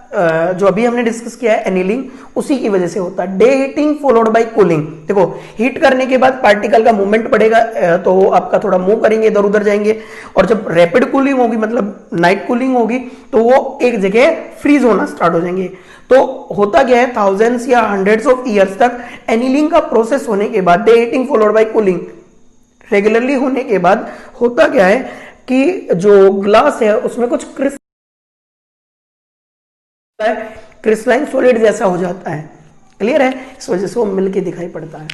जो अभी हमने डिस्कस किया है एनीलिंग, उसी की वजह से होता है। Day heating followed by cooling, देखो हीट करने के बाद पार्टिकल का मूवमेंट पड़ेगा, तो आपका थोड़ा मूव करेंगे, इधर उधर जाएंगे, और जब रैपिड कूलिंग होगी, मतलब नाइट कूलिंग होगी, तो वो एक जगह फ्रीज होना स्टार्ट हो जाएंगे। तो होता क्या है, थाउजेंड्स या हंड्रेड्स ऑफ ईयर्स तक एनीलिंग का प्रोसेस होने के बाद, day heating followed by cooling regularly होने के बाद होता क्या है कि जो ग्लास है उसमें कुछ क्रिस्टलाइन सॉलिड जैसा हो जाता है, क्लियर है? इस वजह से वो मिलके दिखाई पड़ता है।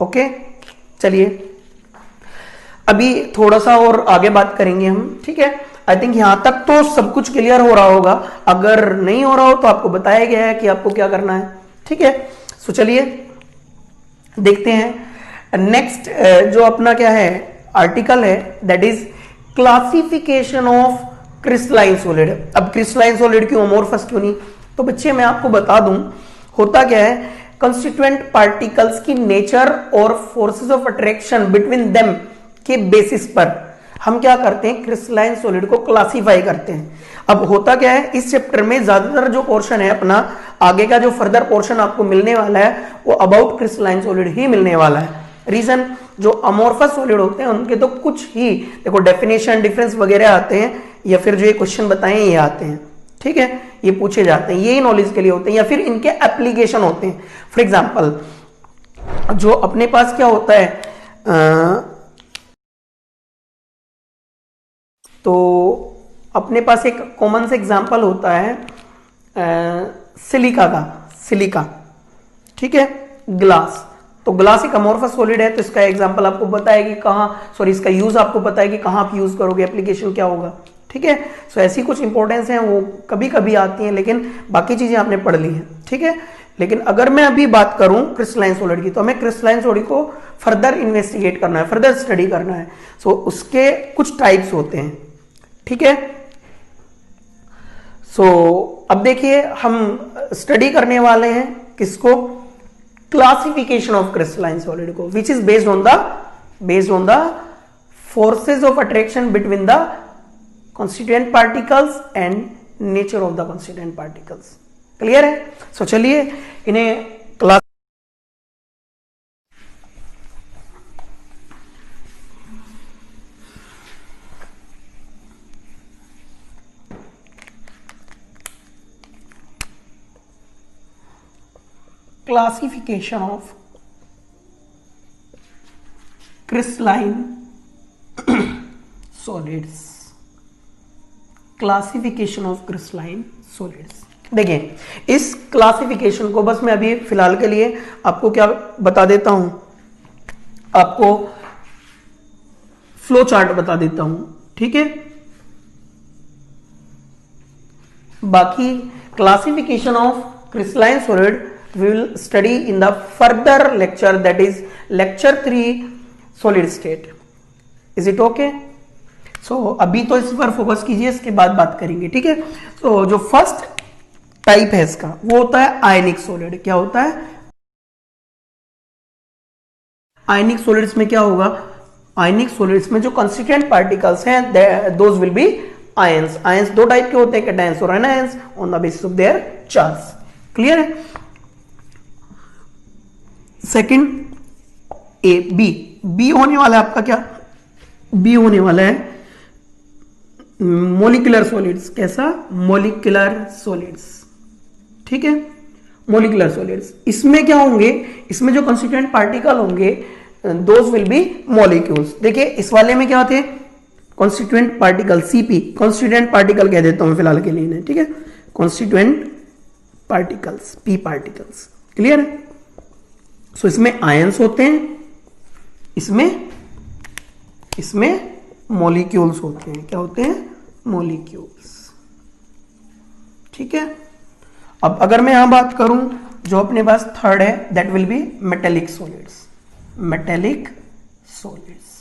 ओके, चलिए अभी थोड़ा सा और आगे बात करेंगे हम, ठीक है? आई थिंक यहां तक तो सब कुछ क्लियर हो रहा होगा, अगर नहीं हो रहा हो तो आपको बताया गया है कि आपको क्या करना है, ठीक है? सो चलिए देखते हैं नेक्स्ट जो अपना क्या है आर्टिकल है, that is classification of crystalline solid. अब क्रिस्टलाइन सॉलिड क्यों, अमोर्फस क्यों नहीं? तो बच्चे मैं आपको बता दूं, होता क्या है, कंस्टिट्यूएंट पार्टिकल्स की नेचर और forces of attraction between them के बेसिस पर हम क्या करते हैं, क्रिस्टलाइन सॉलिड को क्लासिफाई करते हैं। अब होता क्या है, इस चैप्टर में ज्यादातर जो पोर्शन है अपना, आगे का जो फर्दर पोर्शन आपको मिलने वाला है वो अबाउट क्रिस्टलाइन सॉलिड ही मिलने वाला है। रीजन, जो अमोर्फस सॉलिड होते हैं उनके तो कुछ ही देखो डेफिनेशन डिफरेंस वगैरह आते हैं, या फिर जो ये क्वेश्चन बताए ये आते हैं, ठीक है, ये पूछे जाते हैं, यही नॉलेज के लिए होते हैं, या फिर इनके एप्लीकेशन होते हैं। फॉर एग्जांपल जो अपने पास क्या होता है, तो अपने पास एक कॉमन से एग्जांपल होता है सिलिका का, सिलिका, ठीक है, ग्लास। तो ग्लास एक अमोर्फस सॉलिड है, तो इसका एग्जांपल आपको पता है कि कहां, सॉरी इसका यूज आपको पता है कि कहां आप यूज करोगे, एप्लीकेशन क्या होगा, ठीक है? सो ऐसी कुछ इंपॉर्टेंस है, वो कभी कभी आती हैं, लेकिन बाकी चीजें आपने पढ़ ली है, ठीक है? लेकिन अगर मैं अभी बात करूं क्रिस्टलाइन सॉलिड की, तो हमें क्रिस्टलाइन सॉलिड को फर्दर इन्वेस्टिगेट करना है, फर्दर स्टडी करना है। सो उसके कुछ टाइप्स होते हैं, ठीक है? सो अब देखिए हम स्टडी करने वाले हैं किसको, क्लासिफिकेशन ऑफ क्रिस्टलाइन सॉलिड को, which is based on the forces of attraction between the constituent particles and nature of the constituent particles, clear है? सो चलिए इन्हें class, classification of crystalline solids, classification of crystalline solids. देखिए, इस classification को बस मैं अभी फिलहाल के लिए आपको क्या बता देता हूं, आपको फ्लो चार्ट बता देता हूं, ठीक है। बाकी classification of crystalline solid we will study in the further lecture, that is lecture 3 solid state. Is it okay? So अभी तो इस पर फोकस कीजिए, इसके बाद बात करेंगे, ठीक है। तो जो फर्स्ट टाइप है इसका वो होता है आयनिक सॉलिड। क्या होता है? आयनिक सॉलिड्स में क्या होगा? आयनिक सॉलिड्स में जो कंस्टिट्यूएंट पार्टिकल्स हैं those will be ions. Ions दो टाइप के होते हैं, कैटायंस और anions, on the basis of their charge. Clear है? सेकंड ए बी होने वाला है आपका, क्या बी होने वाला है मोलिकुलर सॉलिड्स। कैसा? मोलिकुलर सॉलिड्स, ठीक है। मोलिकुलर सॉलिड्स, इसमें क्या होंगे? इसमें जो कंस्टिट्यूएंट पार्टिकल होंगे दोज विल बी मॉलिक्यूल्स। देखिए इस वाले में क्या थे? Constituent particle, CP, constituent particle कह देता हूं फिलहाल के लिए इन्हें, ठीक है। Constituent particles, P particles. Clear है? सो इसमें आयंस होते हैं, इसमें मॉलिक्यूल्स होते हैं। क्या होते हैं? मॉलिक्यूल्स, ठीक है। अब अगर मैं यहां बात करूं, जो अपने पास थर्ड है that will B metallic solids. Metallic solids,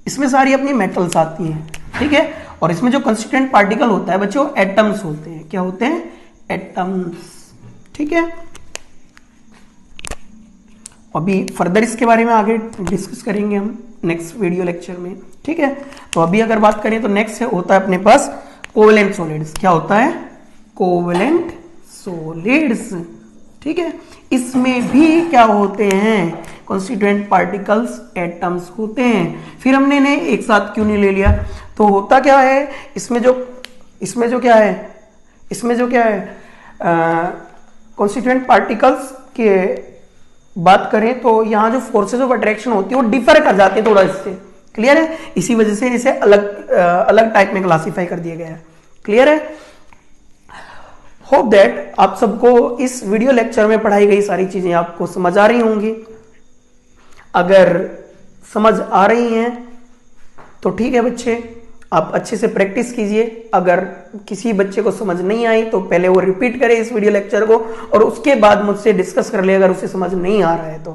इसमें सारी अपनी मेटल्स आती हैं, ठीक है। और इसमें जो कंस्टिट्यूएंट पार्टिकल होता है बच्चों, एटम्स होते हैं। क्या होते हैं? एटम्स, ठीक है। अभी फर्दर इसके बारे में आगे डिस्कस करेंगे हम नेक्स्ट वीडियो लेक्चर में, ठीक है। तो अभी अगर बात करें तो नेक्स्ट होता है अपने पास कोवेलेंट सॉलिड्स। क्या होता है? कोवेलेंट सॉलिड्स, ठीक है। इसमें भी क्या होते हैं? कॉन्स्टिट्यूएंट पार्टिकल्स, एटम्स होते हैं। फिर हमने इन्हें एक साथ क्यों नहीं ले लिया? तो होता क्या है, इसमें जो क्या है कॉन्स्टिट्यूएंट पार्टिकल्स के बात करें तो यहां जो फोर्सेस ऑफ अट्रैक्शन होती है वो डिफर कर जाते हैं थोड़ा इससे। क्लियर है? इसी वजह से इसे अलग टाइप में क्लासिफाई कर दिया गया है। क्लियर है? होप दैट आप सबको इस वीडियो लेक्चर में पढ़ाई गई सारी चीजें आपको समझ आ रही होंगी। अगर समझ आ रही हैं तो ठीक है बच्चे, आप अच्छे से प्रैक्टिस कीजिए। अगर किसी बच्चे को समझ नहीं आई तो पहले वो रिपीट करे इस वीडियो लेक्चर को, और उसके बाद मुझसे डिस्कस कर ले अगर उसे समझ नहीं आ रहा है तो,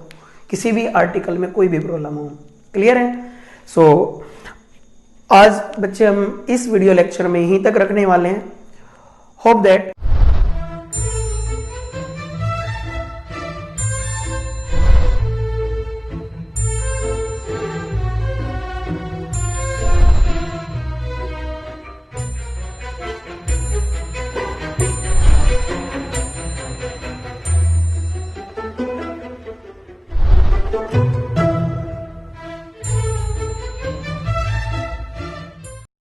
किसी भी आर्टिकल में कोई भी प्रॉब्लम हो। क्लियर है? सो आज बच्चे हम इस वीडियो लेक्चर में यहीं तक रखने वाले हैं। Hope that